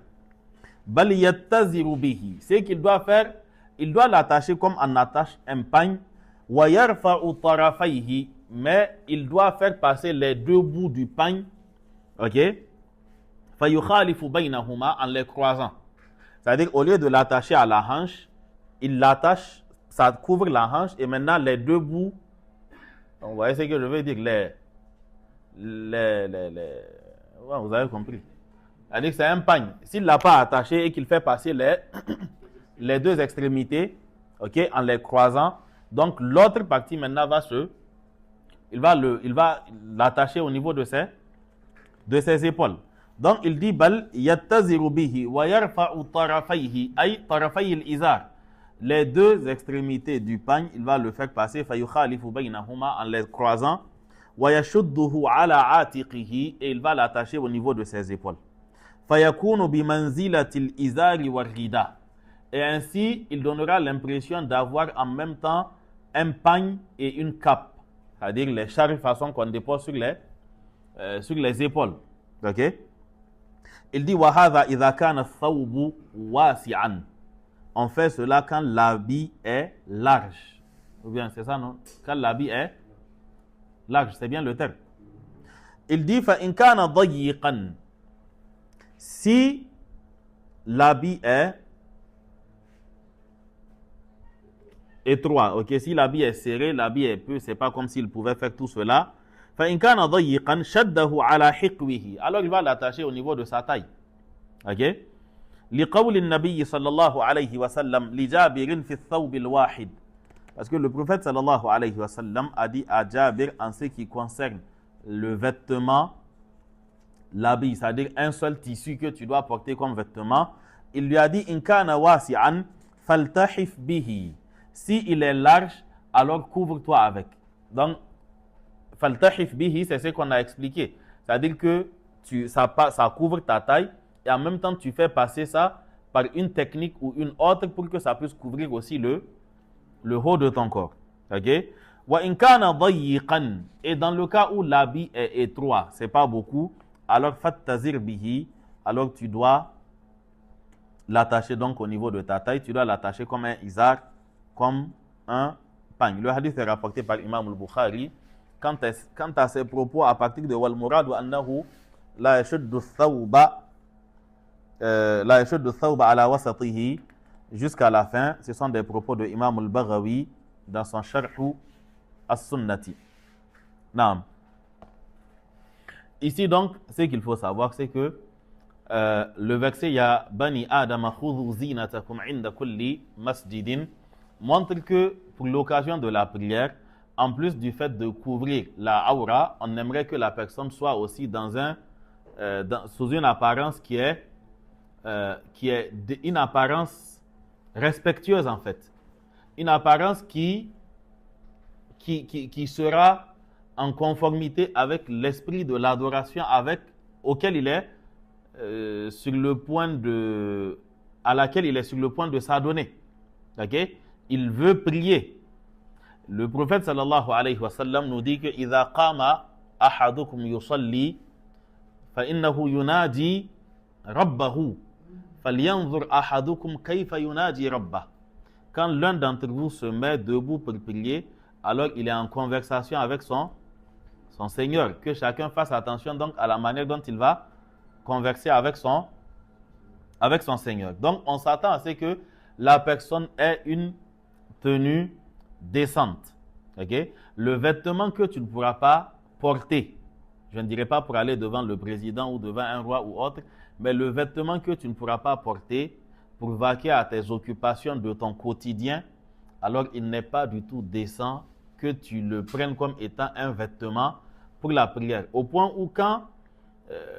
بَلْ يَتَّزِرُ بِهِ, ce qu'il doit faire, il doit l'attacher comme on attache un pagne. وَيَرْفَعُ طَرَفَيْهِ, mais il doit faire passer les deux bouts du pagne, ok, فَيُخَالِفُ بَيْنَهُمَا, en les croisant. C'est-à-dire, au lieu de l'attacher à la hanche, il l'attache, ça couvre la hanche, et maintenant les deux bouts, vous voyez ce que je veux dire, ouais, vous avez compris. C'est-à-dire que c'est un pagne. S'il ne l'a pas attaché et qu'il fait passer les deux extrémités, ok, en les croisant, donc l'autre partie maintenant il va l'attacher au niveau de ses épaules. Donc il dit bal yattaziru bihi wa yarfa'u tarafayhi ay tarafay al-izar. Les deux extrémités du pagne, il va le faire passer fa yukhalifu baynahuma, en les croisant, wa yashudduhu ala atiqihi, et il va l'attacher au niveau de ses épaules. Fa yakunu bi manzilati al-izari war-rida. Et ainsi, il donnera l'impression d'avoir en même temps un pagne et une cape, c'est-à-dire les charges façon qu'on dépose sur les épaules. Ok? Il dit وَهَذَا إِذَا كَانَ الثَّوْبُ وَاسِعًا. On fait cela quand l'habit est large. Ou bien, c'est ça, non? Quand l'habit est large, c'est bien le terme. Il dit فَإِنْ كَانَ ضَيِّقًا. Si l'habit est étroit, ok, si l'habit est serré, l'habit est peu, c'est pas comme s'il pouvait faire tout cela. فإن كان ضيقا شده على حقوه, alors il va l'attacher au niveau de sa taille. Ok? لقول النبي صلى الله عليه وسلم لجابر في الثوب الواحد. Parce que le prophète sallallahu alayhi wa sallam a dit à Jabir en ce qui concerne le vêtement, l'habit, c'est-à-dire un seul tissu que tu dois porter comme vêtement, il lui a dit إن كان واسعا فالتحف به. Si il est large, alors couvre-toi avec. Donc faltahif bihi, c'est ce qu'on a expliqué. C'est-à-dire que ça couvre ta taille et en même temps tu fais passer ça par une technique ou une autre pour que ça puisse couvrir aussi le haut de ton corps. Ok? Wa in kana dayiqan, et dans le cas où l'habit est étroit, c'est pas beaucoup, alors fattazir bihi, alors tu dois l'attacher donc au niveau de ta taille, tu dois l'attacher comme un izar, comme un pagne. Le hadith est rapporté par Imam al-Bukhari. Quant à ses propos à partir de wal muradu annahu la yashuddu thawba ala wasatihi jusqu'à la fin, ce sont des propos de Imam al-Baghawi dans son Sharh as-Sunnati. Naam. Ici donc, ce qu'il faut savoir, c'est que le verset ya bani adam khudhu zinatakum inda kulli masjidin montre que pour l'occasion de la prière, en plus du fait de couvrir la aura, on aimerait que la personne soit aussi sous une apparence qui est une apparence respectueuse en fait. Une apparence qui sera en conformité avec l'esprit de l'adoration auquel il est à laquelle il est sur le point de s'adonner. Ok? Il veut prier. Le prophète sallallahu alayhi wa sallam nous dit que إِذَا قَامَ أَحَدُكُمْ يُصَلِّي فَإِنَّهُ يُنَاجِي رَبَّهُ فَلْيَنْظُرْ أَحَدُكُمْ كَيْفَ يُنَاجِي رَبَّهُ. Quand l'un d'entre vous se met debout pour prier, alors il est en conversation avec son Seigneur. Que chacun fasse attention donc à la manière dont il va converser avec son Seigneur. Donc on s'attend à ce que la personne ait une tenue décente. Okay? Le vêtement que tu ne pourras pas porter, je ne dirais pas pour aller devant le président ou devant un roi ou autre, mais le vêtement que tu ne pourras pas porter pour vaquer à tes occupations de ton quotidien, alors il n'est pas du tout décent que tu le prennes comme étant un vêtement pour la prière. Au point où quand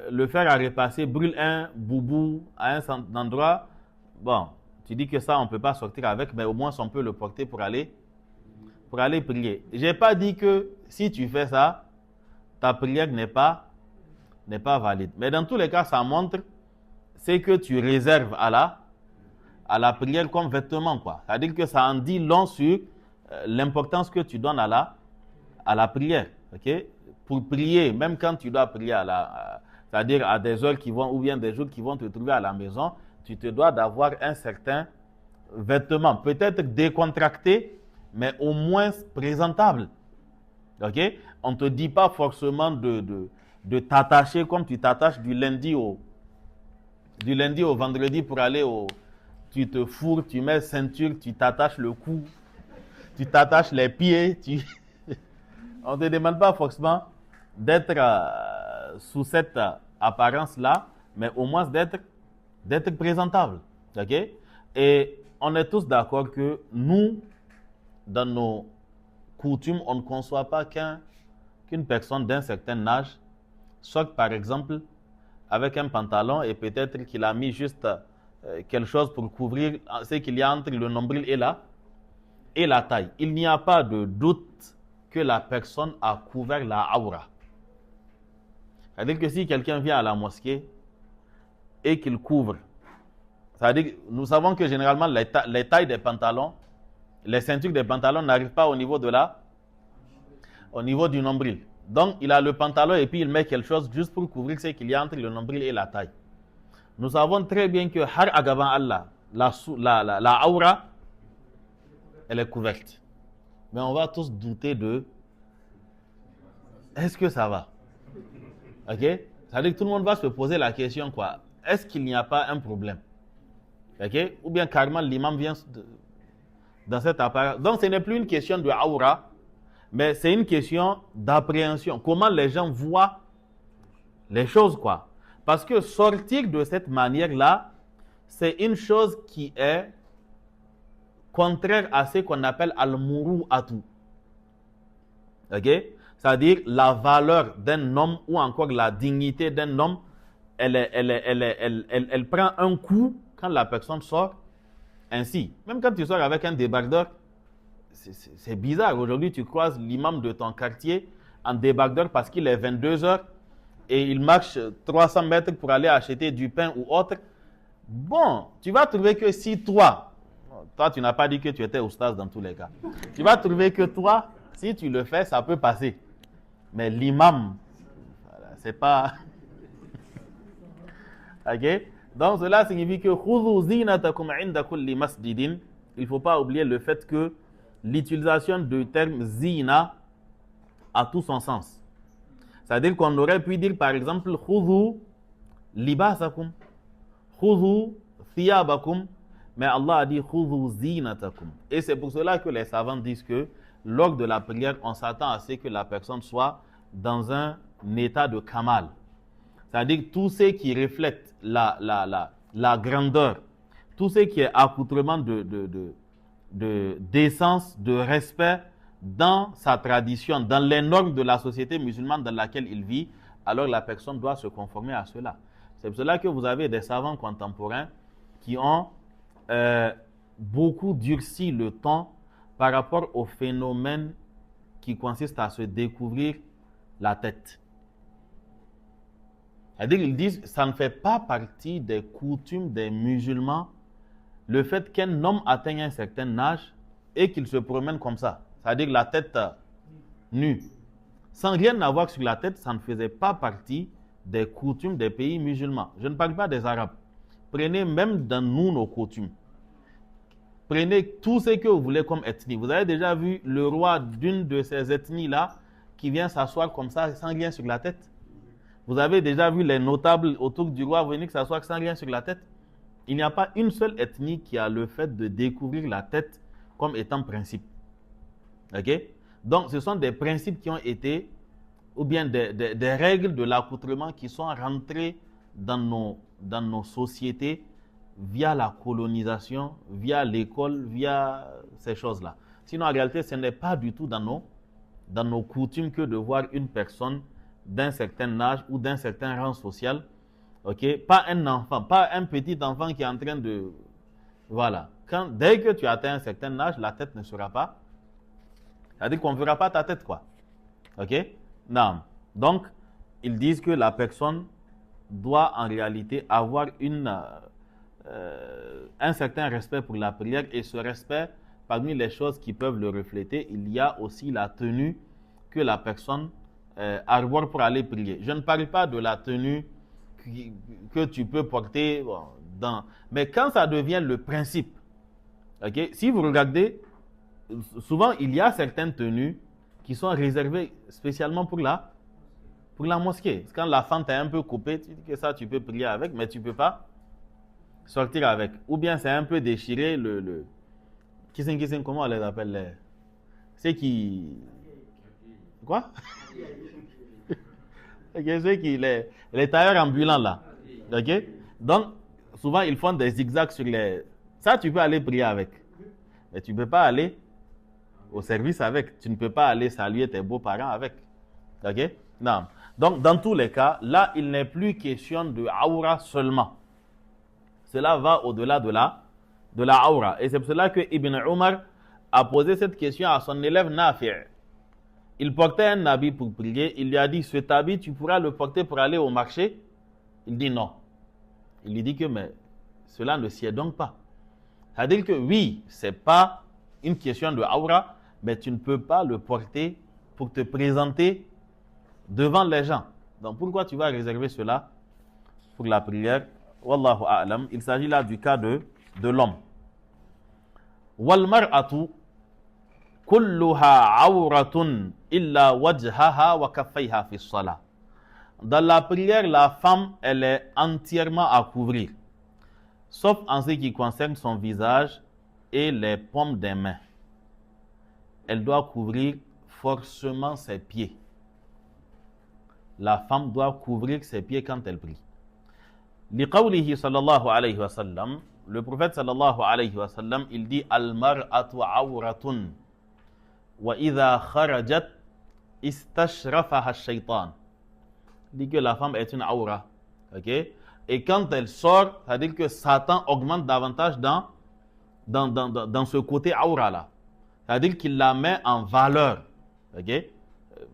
le fer à repasser brûle un boubou à un endroit, bon, tu dis que ça on ne peut pas sortir avec, mais au moins on peut le porter pour aller prier. Je n'ai pas dit que si tu fais ça, ta prière n'est pas valide. Mais dans tous les cas, ça montre c'est que tu réserves à la prière comme vêtement, quoi. C'est-à-dire que ça en dit long sur l'importance que tu donnes à la prière. Okay? Pour prier, même quand tu dois prier c'est-à-dire à des heures ou bien des jours qui vont te trouver à la maison, tu te dois d'avoir un certain vêtement, peut-être décontracté, mais au moins présentable. Ok? On ne te dit pas forcément de t'attacher comme tu t'attaches du lundi au vendredi pour aller au... Tu te fourres, tu mets ceinture, tu t'attaches le cou, tu t'attaches les pieds. On ne te demande pas forcément d'être sous cette apparence-là, mais au moins d'être présentable. Ok? Et on est tous d'accord que nous, dans nos coutumes, on ne conçoit pas qu'une personne d'un certain âge sorte, par exemple, avec un pantalon et peut-être qu'il a mis juste quelque chose pour couvrir ce qu'il y a entre le nombril et la taille. Il n'y a pas de doute que la personne a couvert la aura. C'est-à-dire que si quelqu'un vient à la mosquée et qu'il couvre, c'est-à-dire que nous savons que généralement les tailles des pantalons, les ceintures des pantalons n'arrivent pas au niveau du nombril. Donc, il a le pantalon et puis il met quelque chose juste pour couvrir ce qu'il y a entre le nombril et la taille. Nous savons très bien que har agaban Allah, la aura, elle est couverte. Mais on va tous douter de est-ce que ça va? Ok? Ça veut dire que tout le monde va se poser la question quoi? Est-ce qu'il n'y a pas un problème? Ok? Ou bien carrément l'imam vient dans cet appareil. Donc ce n'est plus une question de aura, mais c'est une question d'appréhension. Comment les gens voient les choses quoi? Parce que sortir de cette manière-là, c'est une chose qui est contraire à ce qu'on appelle al-muru'atu. Ok? C'est-à-dire la valeur d'un homme ou encore la dignité d'un homme, elle prend un coup quand la personne sort ainsi. Même quand tu sors avec un débardeur, c'est bizarre. Aujourd'hui, tu croises l'imam de ton quartier en débardeur parce qu'il est 22h et il marche 300 mètres pour aller acheter du pain ou autre. Bon, tu vas trouver que si toi, tu n'as pas dit que tu étais oustaz dans tous les cas. Tu vas trouver que toi, si tu le fais, ça peut passer. Mais l'imam, c'est pas... Ok? Donc cela signifie que il ne faut pas oublier le fait que l'utilisation du terme zina a tout son sens. C'est-à-dire qu'on aurait pu dire par exemple khudhu libasakum, khudhu thiyabakum, mais Allah a dit khudhu zinatakum. Et c'est pour cela que les savants disent que lors de la prière, on s'attend à ce que la personne soit dans un état de kamal. C'est-à-dire tout ce qui reflète la grandeur, tout ce qui est accoutrement d'essence, de respect dans sa tradition, dans les normes de la société musulmane dans laquelle il vit, alors la personne doit se conformer à cela. C'est pour cela que vous avez des savants contemporains qui ont beaucoup durci le ton par rapport au phénomène qui consiste à se découvrir la tête. C'est-à-dire qu'ils disent que ça ne fait pas partie des coutumes des musulmans le fait qu'un homme atteigne un certain âge et qu'il se promène comme ça. C'est-à-dire la tête nue. Sans rien avoir sur la tête, ça ne faisait pas partie des coutumes des pays musulmans. Je ne parle pas des Arabes. Prenez même dans nous nos coutumes. Prenez tout ce que vous voulez comme ethnie. Vous avez déjà vu le roi d'une de ces ethnies-là qui vient s'asseoir comme ça sans rien sur la tête? Vous avez déjà vu les notables autour du roi venir s'asseoir sans rien sur la tête? Il n'y a pas une seule ethnie qui a le fait de découvrir la tête comme étant principe. Ok? Donc, ce sont des principes qui ont été, ou bien des règles de l'accoutrement qui sont rentrées dans nos sociétés via la colonisation, via l'école, via ces choses-là. Sinon, en réalité, ce n'est pas du tout dans nos coutumes que de voir une personne d'un certain âge ou d'un certain rang social, ok, pas un enfant, pas un petit enfant qui est en train de... Voilà. Dès que tu atteins un certain âge, la tête ne sera pas... C'est-à-dire qu'on ne verra pas ta tête, quoi. Ok? Non. Donc, ils disent que la personne doit en réalité avoir un certain respect pour la prière, et ce respect, parmi les choses qui peuvent le refléter, il y a aussi la tenue que la personne arbore pour aller prier. Je ne parle pas de la tenue que tu peux porter mais quand ça devient le principe, Okay? Si vous regardez, souvent il y a certaines tenues qui sont réservées spécialement pour la mosquée. Quand la fente est un peu coupée, tu dis que ça tu peux prier avec, mais tu ne peux pas sortir avec. Ou bien c'est un peu déchiré, kissing, comment on les appelle? C'est qui... Quoi? Okay, ceux qui, les tailleurs ambulants là. Ok? Donc, souvent ils font des zigzags sur les... Ça, tu peux aller prier avec. Mais tu ne peux pas aller au service avec. Tu ne peux pas aller saluer tes beaux-parents avec. Ok? Non. Donc, dans tous les cas, là, il n'est plus question de aura seulement. Cela va au-delà de la aura. Et c'est pour cela que Ibn Umar a posé cette question à son élève Nafi'. Il portait un habit pour prier. Il lui a dit, cet habit, tu pourras le porter pour aller au marché? Il dit non. Il lui dit que, mais cela ne sied donc pas. C'est-à-dire que oui, ce n'est pas une question de aura, mais tu ne peux pas le porter pour te présenter devant les gens. Donc pourquoi tu vas réserver cela pour la prière? Wallahu a'lam. Il s'agit là du cas de l'homme. Wal mar'atu kulluha awratun illa wajhaha wa kaffayha fi salah. Dans la prière, la femme, elle est entièrement à couvrir, sauf en ce qui concerne son visage et les paumes des mains. Elle doit couvrir forcément ses pieds. La femme doit couvrir ses pieds quand elle prie. Liqawlihi sallallahu alayhi wa sallam, le prophète sallallahu alayhi wa sallam, il dit al-mar'atu awratun wa idha kharajat istashrafaha ash-shaytan. Il dit que la femme est une aura. Okay? Et quand elle sort, ça veut dire que Satan augmente davantage dans ce côté aura là. C'est-à-dire qu'il la met en valeur. Okay?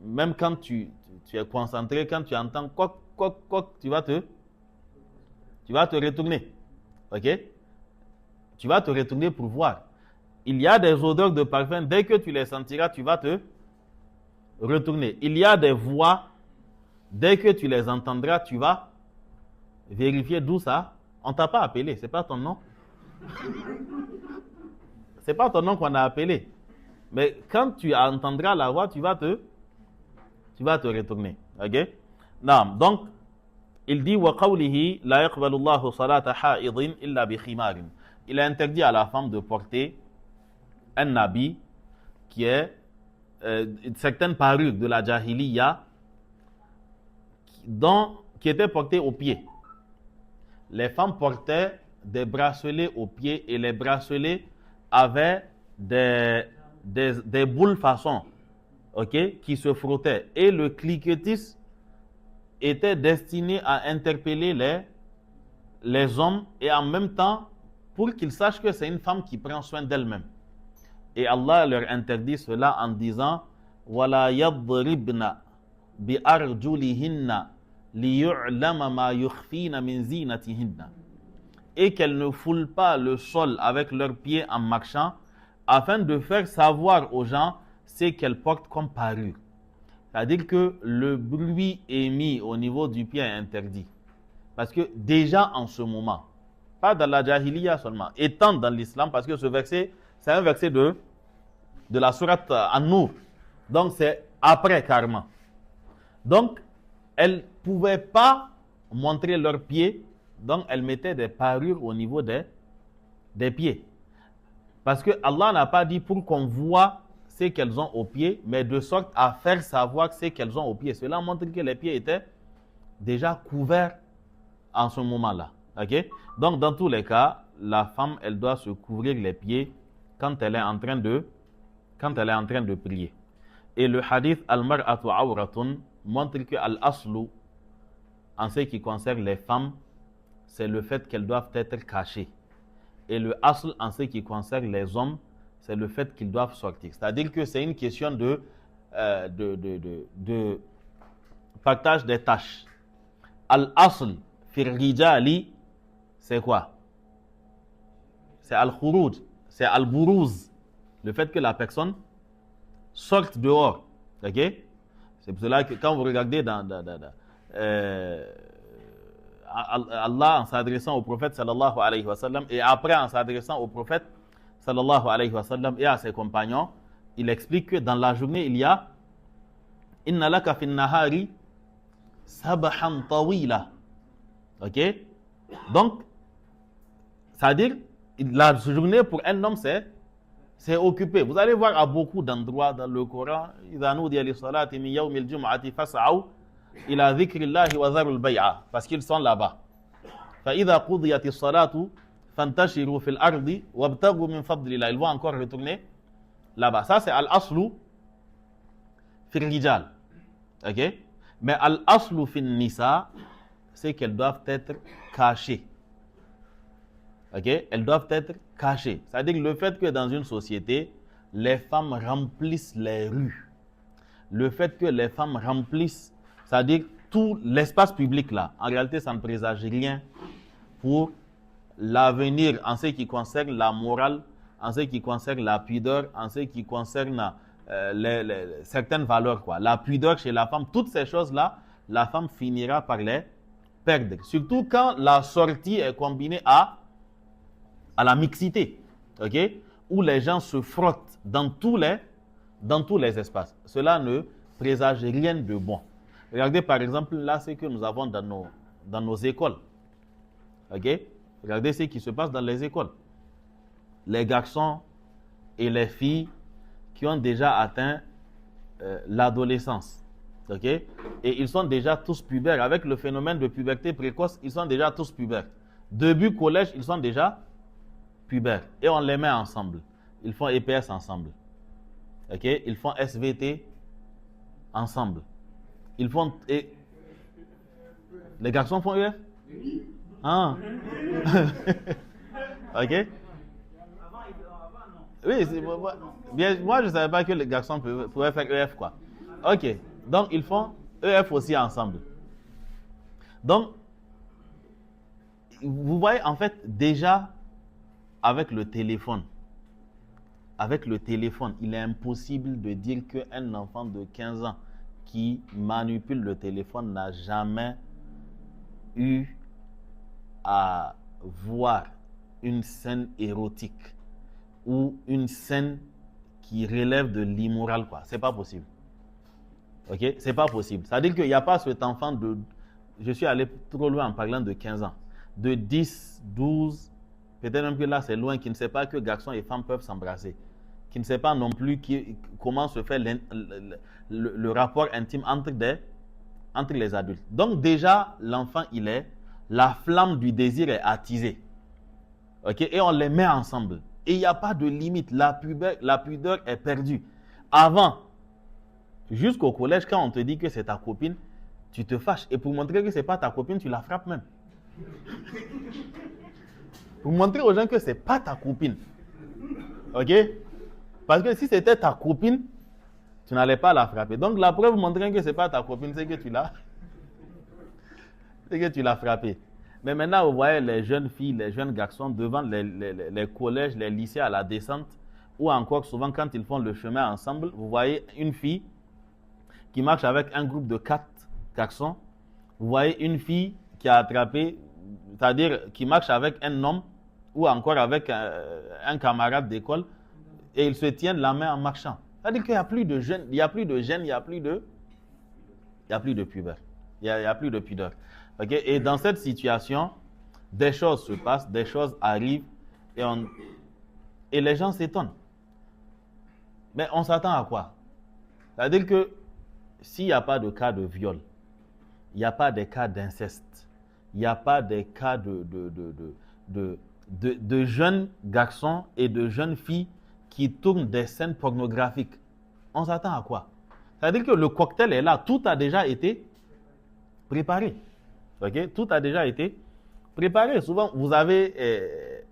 Même quand tu es concentré, quand tu entends quoi, tu vas te retourner. Okay? Tu vas te retourner pour voir. Il y a des odeurs de parfum, dès que tu les sentiras, tu vas te retourner. Il y a des voix, dès que tu les entendras, tu vas vérifier d'où ça. On ne t'a pas appelé, ce n'est pas ton nom. Ce n'est pas ton nom qu'on a appelé. Mais quand tu entendras la voix, tu vas te retourner. Ok? Non. Donc, il dit wa qawlihi la yaqbalu Allahu salata ha'idin illa bi khimarin. Il est interdit à la femme de porter un habit qui est certaines parures de la jahiliya qui étaient portées aux pieds. Les femmes portaient des bracelets aux pieds et les bracelets avaient des boules façon, ok, qui se frottaient. Et le cliquetis était destiné à interpeller les hommes et en même temps pour qu'ils sachent que c'est une femme qui prend soin d'elle-même. Et Allah leur interdit cela en disant wala yadribna bi arjulihinna liyu'lama ma yukhfina min zinatihinna. Et qu'elles ne foulent pas le sol avec leurs pieds en marchant afin de faire savoir aux gens ce qu'elles portent comme parure. C'est-à-dire que le bruit émis au niveau du pied est interdit. Parce que déjà en ce moment, pas dans la jahiliya seulement, étant dans l'islam, parce que ce verset, c'est un verset de la sourate An-Nur. Donc c'est après carrément. Donc, elles ne pouvaient pas montrer leurs pieds, donc elles mettaient des parures au niveau des pieds. Parce que Allah n'a pas dit pour qu'on voit ce qu'elles ont aux pieds, mais de sorte à faire savoir ce qu'elles ont aux pieds. Cela montre que les pieds étaient déjà couverts en ce moment-là. Okay? Donc, dans tous les cas, la femme, elle doit se couvrir les pieds quand elle est en train de prier. Et le hadith al-mar'atu awratun montre que al-aslu, en ce qui concerne les femmes, c'est le fait qu'elles doivent être cachées. Et le asl, en ce qui concerne les hommes, c'est le fait qu'ils doivent sortir. C'est-à-dire que c'est une question de partage des tâches. Al-asl fir rijali, c'est quoi? C'est al-khuruj, c'est al-buruz. Le fait que la personne sorte dehors. Ok? C'est pour cela que quand vous regardez Allah en s'adressant au prophète sallallahu alayhi wa sallam et après en s'adressant au prophète sallallahu alayhi wa sallam, et à ses compagnons, il explique que dans la journée, il y a Inna laka fin nahari sabahan tawila. Ok? Donc, c'est-à-dire, la journée pour un homme, c'est occupé. Vous allez voir à beaucoup d'endroits dans le Coran, parce qu'ils sont là-bas. Ils vont encore retourner là-bas. Ça, c'est al-aslu fil rijal. Ok? Mais al-aslu fin nisa, c'est qu'elles doivent être cachées. Ok? Elles doivent être cachées. C'est-à-dire le fait que dans une société, les femmes remplissent les rues, le fait que les femmes remplissent, c'est-à-dire tout l'espace public là, en réalité, ça ne présage rien pour l'avenir en ce qui concerne la morale, en ce qui concerne la pudeur, en ce qui concerne certaines valeurs, quoi. La pudeur chez la femme, toutes ces choses-là, la femme finira par les perdre. Surtout quand la sortie est combinée à la mixité, ok, où les gens se frottent dans tous les espaces. Cela ne présage rien de bon. Regardez par exemple là ce que nous avons dans nos écoles. Ok? Regardez ce qui se passe dans les écoles. Les garçons et les filles qui ont déjà atteint l'adolescence. Ok? Et ils sont déjà tous pubères. Avec le phénomène de puberté précoce, ils sont déjà tous pubères. Début collège, ils sont déjà pubères. Et on les met ensemble. Ils font EPS ensemble. Ok? Ils font SVT ensemble. Ils font... Les garçons font EF? Ah. Ok? Oui, bien, moi je ne savais pas que les garçons pouvaient faire EF, quoi. Ok, donc ils font EF aussi ensemble. Donc, vous voyez, en fait, déjà, avec le téléphone, il est impossible de dire qu'un enfant de 15 ans qui manipule le téléphone n'a jamais eu à voir une scène érotique ou une scène qui relève de l'immoral, quoi. C'est pas possible. Ok? C'est pas possible. C'est-à-dire qu'il n'y a pas cet enfant de... Je suis allé trop loin en parlant de 15 ans. De 10, 12, peut-être même que là c'est loin, qui ne sait pas que garçons et femmes peuvent s'embrasser. Qui ne sait pas non plus comment se fait le rapport intime entre les adultes. Donc déjà, l'enfant, la flamme du désir est attisée. Ok? Et on les met ensemble. Et il n'y a pas de limite. La pudeur est perdue. Avant, jusqu'au collège, quand on te dit que c'est ta copine, tu te fâches. Et pour montrer que ce n'est pas ta copine, tu la frappes même. Pour montrer aux gens que ce n'est pas ta copine. Ok? Parce que si c'était ta copine, tu n'allais pas la frapper. Donc la preuve montrant que ce n'est pas ta copine, c'est que tu l'as frappée. Mais maintenant, vous voyez les jeunes filles, les jeunes garçons devant les collèges, les lycées à la descente, ou encore souvent quand ils font le chemin ensemble, vous voyez une fille qui marche avec un groupe de 4 garçons. Vous voyez une fille qui a attrapé, c'est-à-dire qui marche avec un homme ou encore avec un camarade d'école et ils se tiennent la main en marchant. C'est-à-dire qu'il n'y a plus de jeunes, il n'y a plus de gêne, il n'y a plus de pudeur. Il n'y a plus de pudeur. Okay? Et dans cette situation, des choses se passent, des choses arrivent et les gens s'étonnent. Mais on s'attend à quoi? C'est-à-dire que s'il n'y a pas de cas de viol, il n'y a pas de cas d'inceste, il n'y a pas de cas de jeunes garçons et de jeunes filles qui tournent des scènes pornographiques, on s'attend à quoi? C'est-à-dire que le cocktail est là, tout a déjà été préparé. Okay? Tout a déjà été préparé. Souvent, vous avez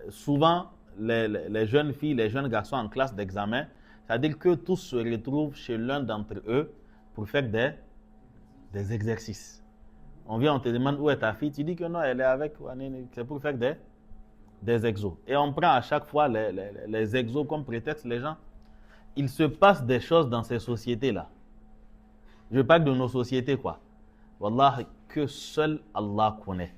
souvent les jeunes filles, les jeunes garçons en classe d'examen, c'est-à-dire que tous se retrouvent chez l'un d'entre eux pour faire des exercices. On vient, on te demande où est ta fille, tu dis que non, elle est avec, c'est pour faire des exos. Et on prend à chaque fois les exos comme prétexte, les gens. Il se passe des choses dans ces sociétés-là. Je parle de nos sociétés, quoi. Wallah, que seul Allah connaît.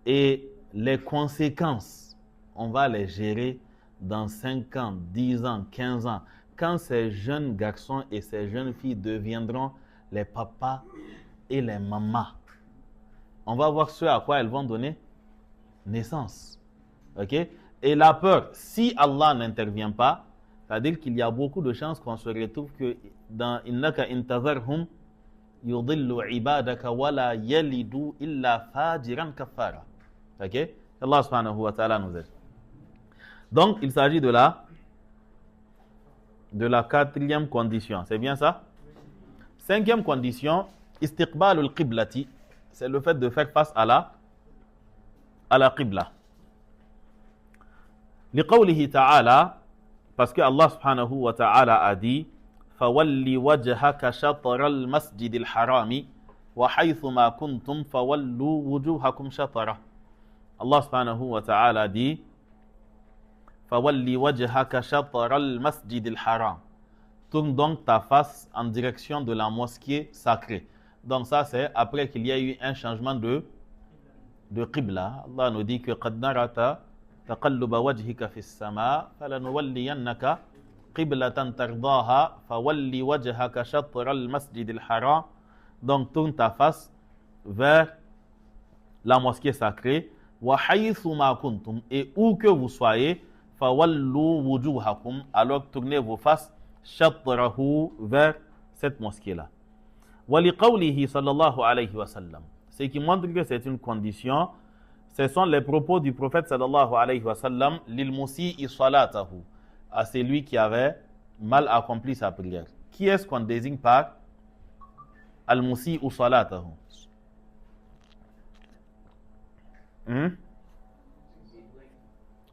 Et les conséquences on va les gérer dans 5 ans, 10 ans, 15 ans. Quand ces jeunes garçons et ces jeunes filles deviendront les papas et les mamans, on va voir ce à quoi elles vont donner naissance. Ok? Et la peur, si Allah n'intervient pas, c'est-à-dire qu'il y a beaucoup de chances qu'on se retrouve que dans innaka intazarhum yudillu ibadaka wala yalidu illa fajiran kafara. Ok? Allah subhanahu wa ta'ala nous aide. Donc, il s'agit de la 4e condition. C'est bien ça? 5e condition, istiqbal al-qiblati, c'est le fait de faire face à la qibla. لقوله تعالى, parce que Allah subhanahu wa ta'ala a dit فَوَلِّ وَجْهَكَ شَطْرَ الْمَسْجِدِ الْحَرَامِ وَحَيْثُ مَا كُنْتُمْ فَوَلُّوا وُجُوهَكُمْ شَطْرَهُ. Allah subhanahu wa ta'ala dit فَوَلِّ وَجْهَكَ شَطْرَ الْمَسْجِدِ الْحَرَامِ. Tourne donc ta face en direction de la mosquée sacrée. Donc ça c'est après qu'il y a eu un changement de qibla. Allah nous dit que قَدْ نَرَتَ تقلب وجهك في السماء فلنولينك قبلة ترضاها فولي وجهك شطر المسجد الحرام. Donc tourne ta face vers la mosquée sacrée. وحيث ما كنتم, et où que vous soyez, فولوا وجوهكم, alors tournez vos faces شطره vers cette mosquée là. ولقوله صلى الله عليه وسلم, ce qui montre que c'est une condition. Ce sont les propos du prophète sallallahu alayhi wa sallam, lil musi'i salatahu, à celui qui avait mal accompli sa prière. Qui est-ce qu'on désigne par al musi'u salatahu?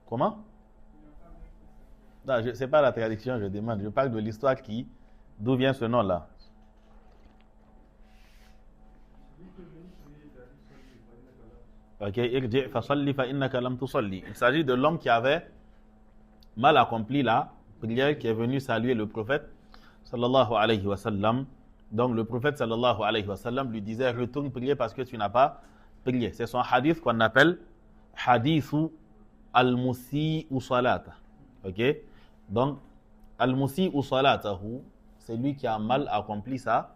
Comment? Non, ce n'est pas la traduction, je demande. Je parle de l'histoire d'où vient ce nom-là. Ok, il s'agit de l'homme qui avait mal accompli la prière, qui est venu saluer le prophète sallallahu alayhi wa sallam. Donc le prophète sallallahu alayhi wa sallam lui disait retourne prier parce que tu n'as pas prié. C'est son hadith qu'on appelle hadithu al-musi'u salata. Ok, donc al-musi'u salatahu, c'est lui qui a mal accompli sa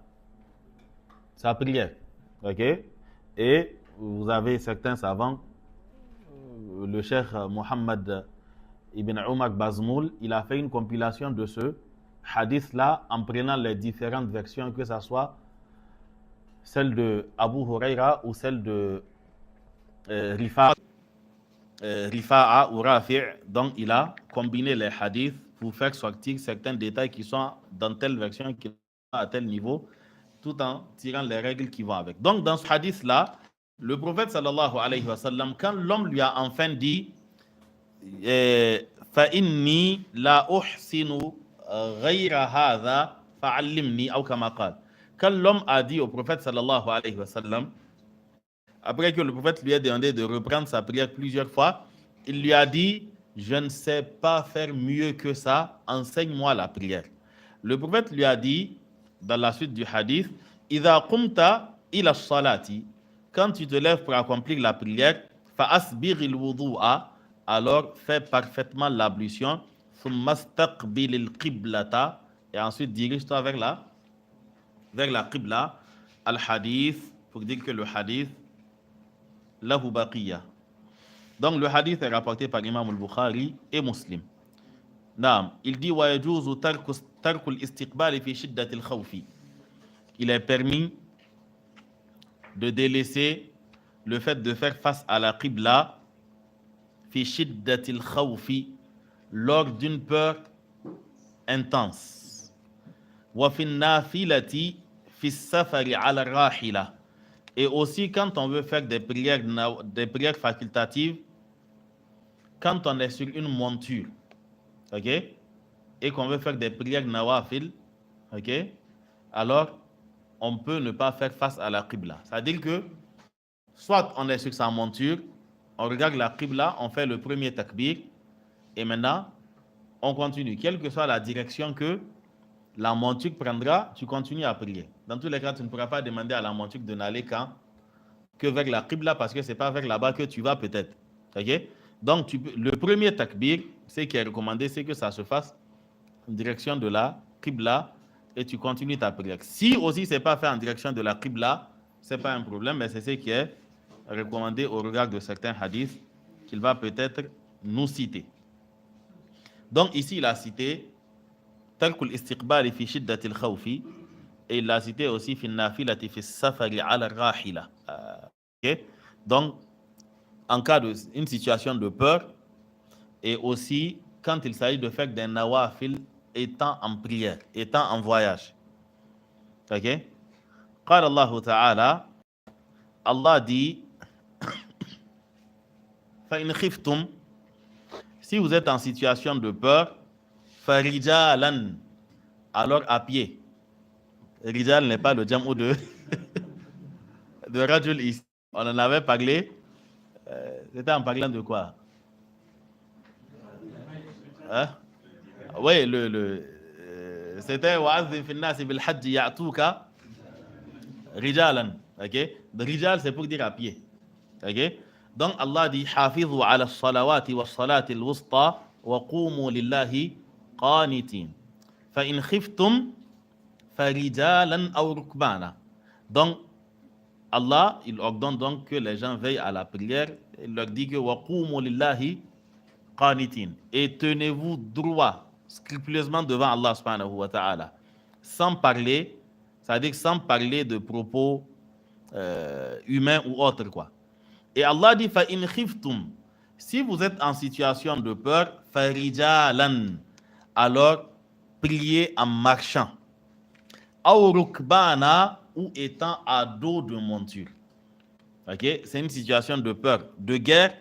prière. Ok, et vous avez certains savants, le cheikh Mohammed ibn Omar Bazmoul, il a fait une compilation de ce hadith-là en prenant les différentes versions, que ce soit celle de Abu Huraira ou celle de Rifa'a ou Rafi'. Donc il a combiné les hadiths pour faire sortir certains détails qui sont dans telle version, qui sont à tel niveau, tout en tirant les règles qui vont avec. Donc dans ce hadith-là, le prophète sallallahu alayhi wa sallam, quand l'homme lui a enfin dit فَإِنِّي لَا أُحْسِنُ غَيْرَ هَذَا فَعَلِّمْنِي أَوْ كَمَا قَالَ. Quand l'homme a dit au prophète sallallahu alayhi wa sallam, après que le prophète lui a demandé de reprendre sa prière plusieurs fois, il lui a dit je ne sais pas faire mieux que ça, enseigne-moi la prière. Le prophète lui a dit dans la suite du hadith إِذَا قُمْتَ إِلَى الصَّلَاةِ, quand tu te lèves pour accomplir la prière, فَأَسْبِغِ الْوُضُوءَ, alors fais parfaitement l'ablution, ثُمَّ اسْتَقْبِلِ الْقِبْلَةَ, et ensuite dirige-toi vers la qibla. Al-hadith, pour dire que le hadith lahu baqiya. Donc le hadith est rapporté par l'imam al-Bukhari et Muslim. Naam, il dit وَيَجُوزُ تَرْكُ الْإِسْتِقْبَالِ فِي شِدَّةِ الْخَوْفِ. Il est permis de délaisser le fait de faire face à la qibla fi shiddatil khawfi, lors d'une peur intense, wa fi nafilati fi safari ala rahila, et aussi quand on veut faire des prières facultatives quand on est sur une monture, ok, et qu'on veut faire des prières nawafil, ok, alors on peut ne pas faire face à la qibla. C'est-à-dire que soit on est sur sa monture, on regarde la qibla, on fait le premier takbir, et maintenant on continue. Quelle que soit la direction que la monture prendra, tu continues à prier. Dans tous les cas, tu ne pourras pas demander à la monture de n'aller que vers la qibla, parce que ce n'est pas vers là-bas que tu vas peut-être. Okay? Donc, le premier takbir, ce qui est recommandé, c'est que ça se fasse en direction de la Qibla et tu continues ta prière. Si aussi ce n'est pas fait en direction de la Qibla, ce n'est pas un problème, mais c'est ce qui est recommandé au regard de certains hadiths qu'il va peut-être nous citer. Donc ici, il a cité Tarkul istiqbali fi shiddatil khawfi et il l'a cité aussi fi nafilati fi safari ala rahila. Okay? Donc, en cas d'une situation de peur et aussi quand il s'agit de faire des nawafil étant en prière, étant en voyage. Ok? قال الله تعالى, Allah dit فإن خفتم, si vous êtes en situation de peur, فَرِجَالًا, alors à pied. Rijal n'est pas le jam'u de Rajul ici. On en avait parlé. C'était en parlant de quoi? Hein? Oui, c'était وَعَذِّمْ فِي النَّاسِ بِالْحَجِّ يَعْتُوكَ رِجَالًا. Ok? Le rijal, c'est pour dire à pied. Ok? Donc Allah dit حافظوا على الصلوات والصلاة الوسطى وقوموا لله قانتين فإن خفتم فرجالا أو ركبانا. Donc Allah, il ordonne donc que les gens veillent à la prière. Il leur dit que وقوموا لله قانتين, et tenez-vous droit, scrupuleusement devant Allah subhanahu wa ta'ala, sans parler, c'est-à-dire sans parler de propos humains ou autres, quoi. Et Allah dit فَإِنْ خِفْتُمْ, si vous êtes en situation de peur, فَرِجَالًا, alors priez en marchant, أَوْ رُكْبَانًا, ou étant à dos de monture. Okay? C'est une situation de peur, de guerre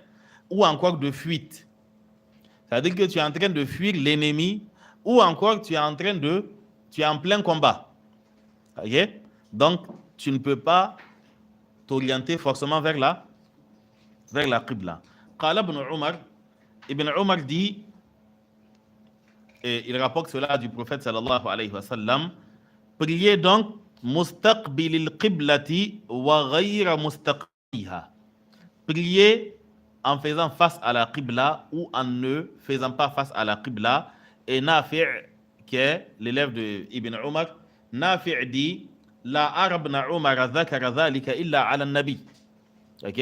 ou encore de fuite. C'est-à-dire que tu es en train de fuir l'ennemi ou encore tu es en plein combat. Okay? Donc tu ne peux pas t'orienter forcément vers la Qibla. Qala Ibn Umar dit, et il rapporte cela du prophète sallallahu alayhi wa sallam, priez donc mustaqbilil qiblati wa ghayra mustaqbiliha. Priez en faisant face à la Qibla ou en ne faisant pas face à la Qibla. Et Nafi', qui est l'élève de Ibn Umar, Nafi' dit la arabna Umar dhakara dhalika illa ala nabi. Ok?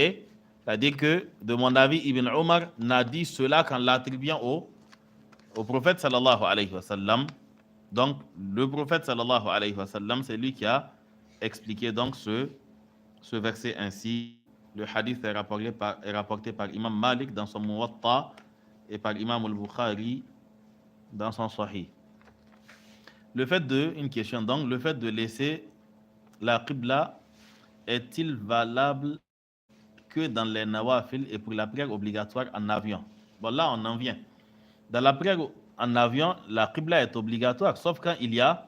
C'est-à-dire que, de mon avis, Ibn Umar n'a dit cela qu'en l'attribuant au prophète sallallahu alayhi wa sallam. Donc, le prophète sallallahu alayhi wa sallam, c'est lui qui a expliqué donc ce verset ainsi. Le hadith est rapporté par Imam Malik dans son Muwatta et par Imam al-Bukhari dans son Sahih. Une question donc, le fait de laisser la Qibla est-il valable que dans les nawafil et pour la prière obligatoire en avion? Bon, là, on en vient. Dans la prière en avion, la Qibla est obligatoire, sauf quand il y a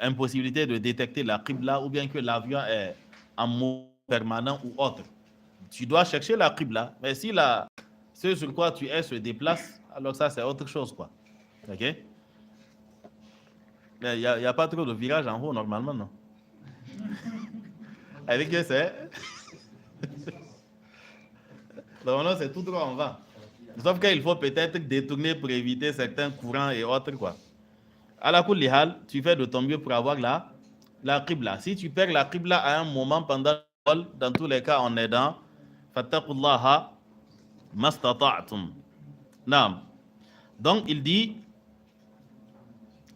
impossibilité de détecter la Qibla ou bien que l'avion est en mode permanent ou autre. Tu dois chercher la Qibla, mais si ce sur quoi tu es se déplace, alors ça, c'est autre chose, quoi. OK? Il n'y a pas trop de virages en haut, normalement, non? Avec que c'est... Normalement, c'est tout droit, on va. Sauf qu'il faut peut-être détourner pour éviter certains courants et autres, quoi. À la kulli hal, tu fais de ton mieux pour avoir la Qibla. Si tu perds la Qibla à un moment pendant le vol, dans tous les cas, on est dans fattaqullaha mastata'tum. Naam. Donc, il dit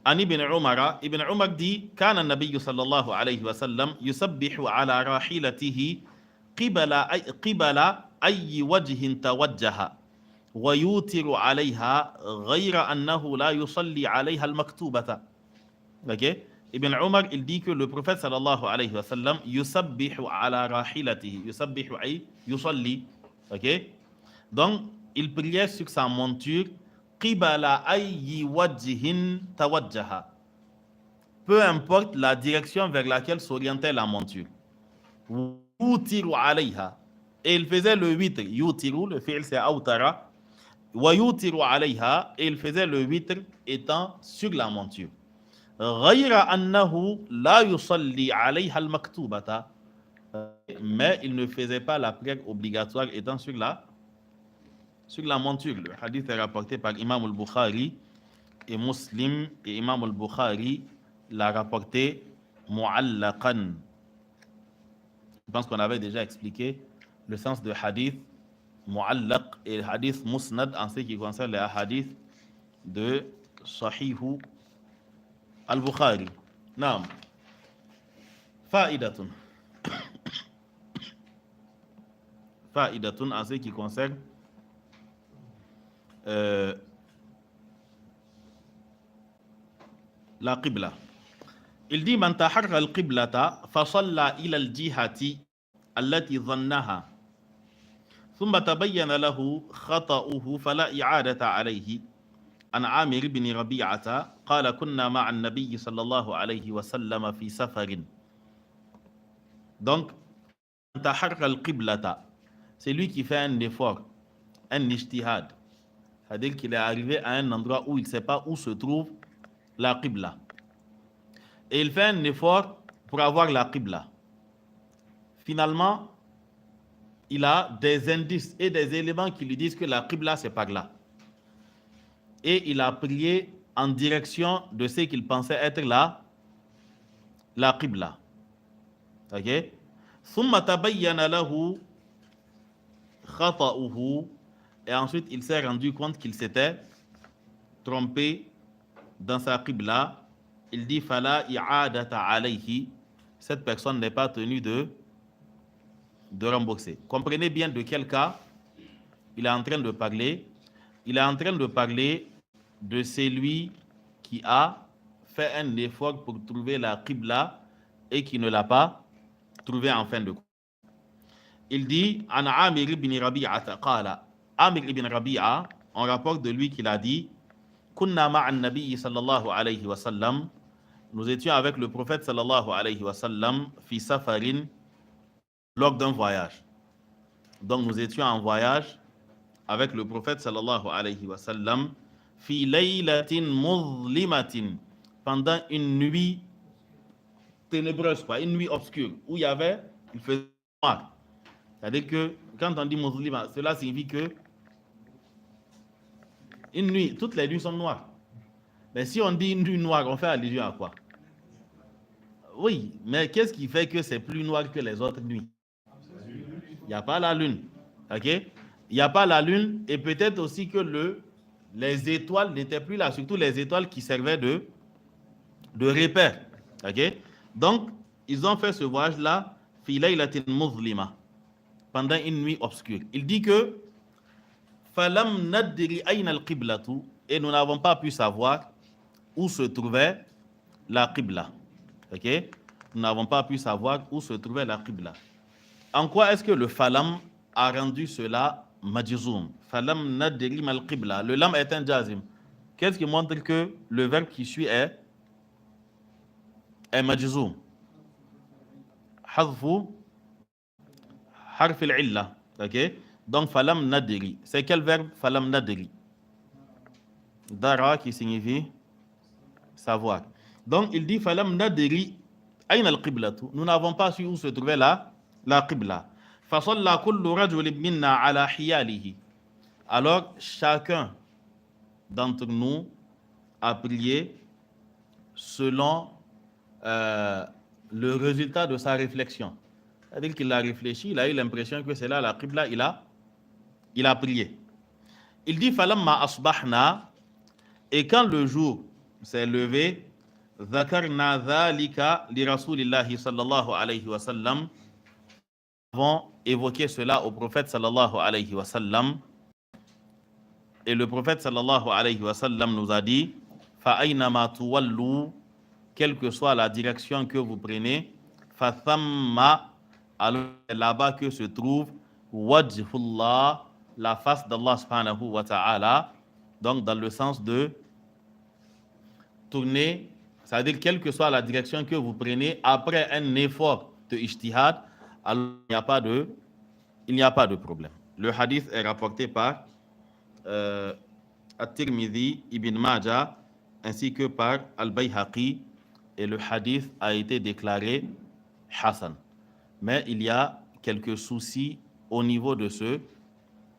عن ابن عمر dit كان النبي صلى الله عليه وسلم يسبح على راحلته قبل أي وجه توجه ويوتر عليها غير أنه لا يصلي عليها المكتوبة. Okay? Ibn Umar, il dit que le prophète sallallahu alayhi wa sallam yusabbihu ala rahilatihi. Yusabbihu ay yusalli. Okay? Donc, il priait sur sa monture qibala ayyi wajhin tawajjaha. Peu importe la direction vers laquelle s'orientait la monture. Yutiru alayha. Et il faisait le witr. Yutiru, le fi'l c'est awtara. Wa yutiru alayha. Et il faisait le witr étant sur la monture. Ghayra annahu la yusalli alayha al-maktubata. Mais il ne faisait pas la prière obligatoire étant sur la sur la monture. Le hadith est rapporté par Imam al-Bukhari et Muslim, et Imam al-Bukhari l'a rapporté mu'allaqan. Je pense qu'on avait déjà expliqué le sens de hadith mu'allaq et hadith musnad en ce qui concerne les hadiths de Sahihu al-Bukhari. Naam. Fa'idatun. Fa'idatun en ce qui concerne la qibla. Il dit man taharra al-qiblata fa salla ila al-jihati allati dhannaha ثم تبين له خطأه فلا إعادة عليه عن عامر بن ربيعة قال كنا مع النبي صلى الله عليه وسلم في سفر. Donc taharra al-qiblata, c'est lui qui fait un effort, un ijtihad, c'est-à-dire qu'il est arrivé à un endroit où il ne sait pas où se trouve la qibla. Et il fait un effort pour avoir la qibla. Finalement, il a des indices et des éléments qui lui disent que la qibla c'est par là. Et il a prié en direction de ce qu'il pensait être la qibla. Ok? ثم تبين له خطأه, et ensuite il s'est rendu compte qu'il s'était trompé dans sa qibla. Il dit fala i'adata alayhi, cette personne n'est pas tenue de rembourser. Comprenez bien de quel cas il est en train de parler. Il est en train de parler de celui qui a fait un effort pour trouver la qibla et qui ne l'a pas trouvé en fin de compte. Il dit an Amir ibn Rabi'a qala, Amir ibn Rabi'a, on rapporte de lui qu'il a dit kunna ma'an nabi sallallahu alayhi wa sallam, nous étions avec le prophète sallallahu alayhi wa sallam fi safarin, lors d'un voyage. Donc nous étions en voyage avec le prophète sallallahu alayhi wa sallam fi laylatin muzlimatin, pendant une nuit ténébreuse, une nuit obscure, où il faisait noir. C'est-à-dire que quand on dit muzlima, cela signifie que une nuit, toutes les nuits sont noires. Mais si on dit une nuit noire, on fait allusion à quoi? Oui, mais qu'est-ce qui fait que c'est plus noir que les autres nuits? Il n'y a pas la lune. Ok? Il n'y a pas la lune, et peut-être aussi que les étoiles n'étaient plus là, surtout les étoiles qui servaient de repère. Ok? Donc, ils ont fait ce voyage-là, fi laylatin muzlima, pendant une nuit obscure. Il dit que falam nadri ayna al-qiblatu, et nous n'avons pas pu savoir où se trouvait la qibla. Ok? Nous n'avons pas pu savoir où se trouvait la qibla. En quoi est-ce que le falam a rendu cela majzoum? Falam nadri mal qibla. Le lam est un jazim. Qu'est-ce qui montre que le verbe qui suit est majzoum? Hadfu harf al-illa. Ok? Donc falam nadri. C'est quel verbe? Falam nadri. Dara qui signifie savoir. Donc il dit falam nadri ayna al-qiblatu. Nous n'avons pas su où se trouvait la qibla. Fasalla kullu rajulin minna ala hiyalihi. Alors chacun d'entre nous a prié selon le résultat de sa réflexion. C'est-à-dire qu'il a réfléchi, il a eu l'impression que c'est là la qibla, il a prié. Il dit falamma asbahna, et quand le jour s'est levé, dhakarna dhalika li rasulillahi sallallahu alayhi wa sallam, avons évoqué cela au prophète sallallahu alayhi wa sallam, et le prophète sallallahu alayhi wa sallam nous a dit fa aynama tuwallu, quelle que soit la direction que vous prenez, fa thamma, alors là-bas que se trouve wajhullah, la face d'Allah subhanahu wa ta'ala. Donc dans le sens de tourner, c'est-à-dire quelle que soit la direction que vous prenez après un effort de ijtihad, alors il n'y a pas de problème. Le hadith est rapporté par At-Tirmidhi, Ibn Majah, ainsi que par Al-Bayhaqi, et le hadith a été déclaré Hassan. Mais il y a quelques soucis au niveau de ce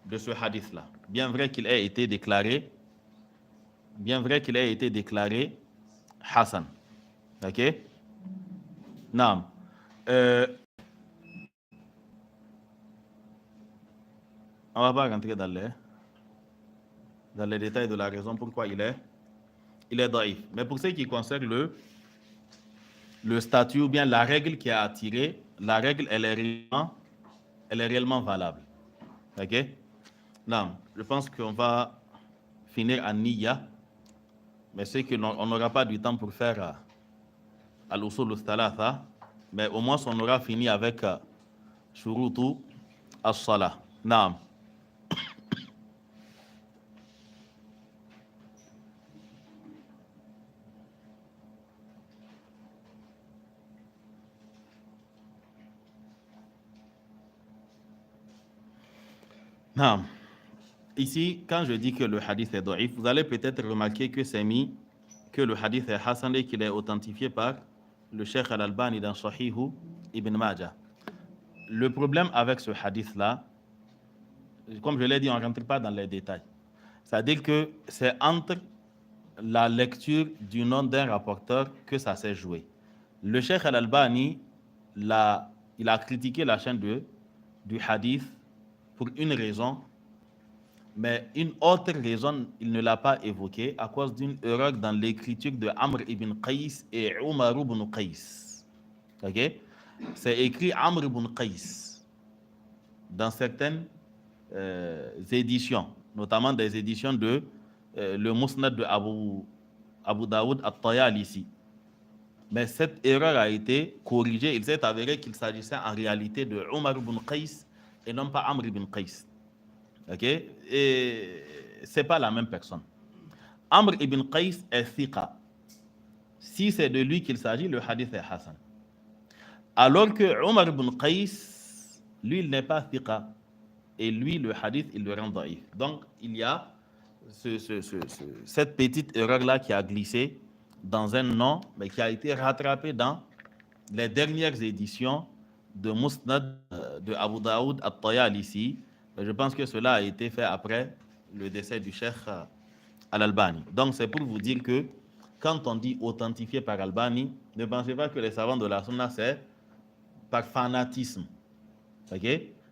de ce hadith-là. Bien vrai qu'il ait été déclaré Hassan. Ok? Non. On ne va pas rentrer dans les détails de la raison pourquoi il est daïf. Mais pour ce qui concerne le statut ou bien la règle qui a attiré, la règle, elle est réellement valable. Ok? Non, je pense qu'on va finir à Niyya, mais c'est qu'on n'aura pas du temps pour faire al-usul al-thalatha, mais au moins on aura fini avec shurutu as-salah. Naam. Naam. Ici, quand je dis que le hadith est da'if, vous allez peut-être remarquer que c'est mis que le hadith est Hassan et qu'il est authentifié par le Cheikh Al-Albani dans Sahihu Ibn Majah. Le problème avec ce hadith-là, comme je l'ai dit, on ne rentre pas dans les détails. C'est-à-dire que c'est entre la lecture du nom d'un rapporteur que ça s'est joué. Le Cheikh Al-Albani, il a critiqué la chaîne du hadith pour une raison, mais une autre raison, il ne l'a pas évoquée à cause d'une erreur dans l'écriture de Amr ibn Qais et Umar ibn Qais. Ok? C'est écrit Amr ibn Qais dans certaines éditions, notamment des éditions de le Musnad de Abu Daoud at-Tayalisi. Mais cette erreur a été corrigée. Il s'est avéré qu'il s'agissait en réalité de Umar ibn Qais et non pas Amr ibn Qais. Ok? Et c'est pas la même personne. Amr ibn Qais est thiqa. Si c'est de lui qu'il s'agit, le hadith est Hassan. Alors que Umar ibn Qais, lui, il n'est pas thiqa. Et lui, le hadith, il le rend daïf. Donc, il y a cette petite erreur-là qui a glissé dans un nom, mais qui a été rattrapé dans les dernières éditions de Musnad de Abu Daoud at-Tayalisi. Je pense que cela a été fait après le décès du Cheikh Al-Albani. Donc, c'est pour vous dire que quand on dit authentifié par Albani, ne pensez pas que les savants de la Sunna, c'est par fanatisme. Ok?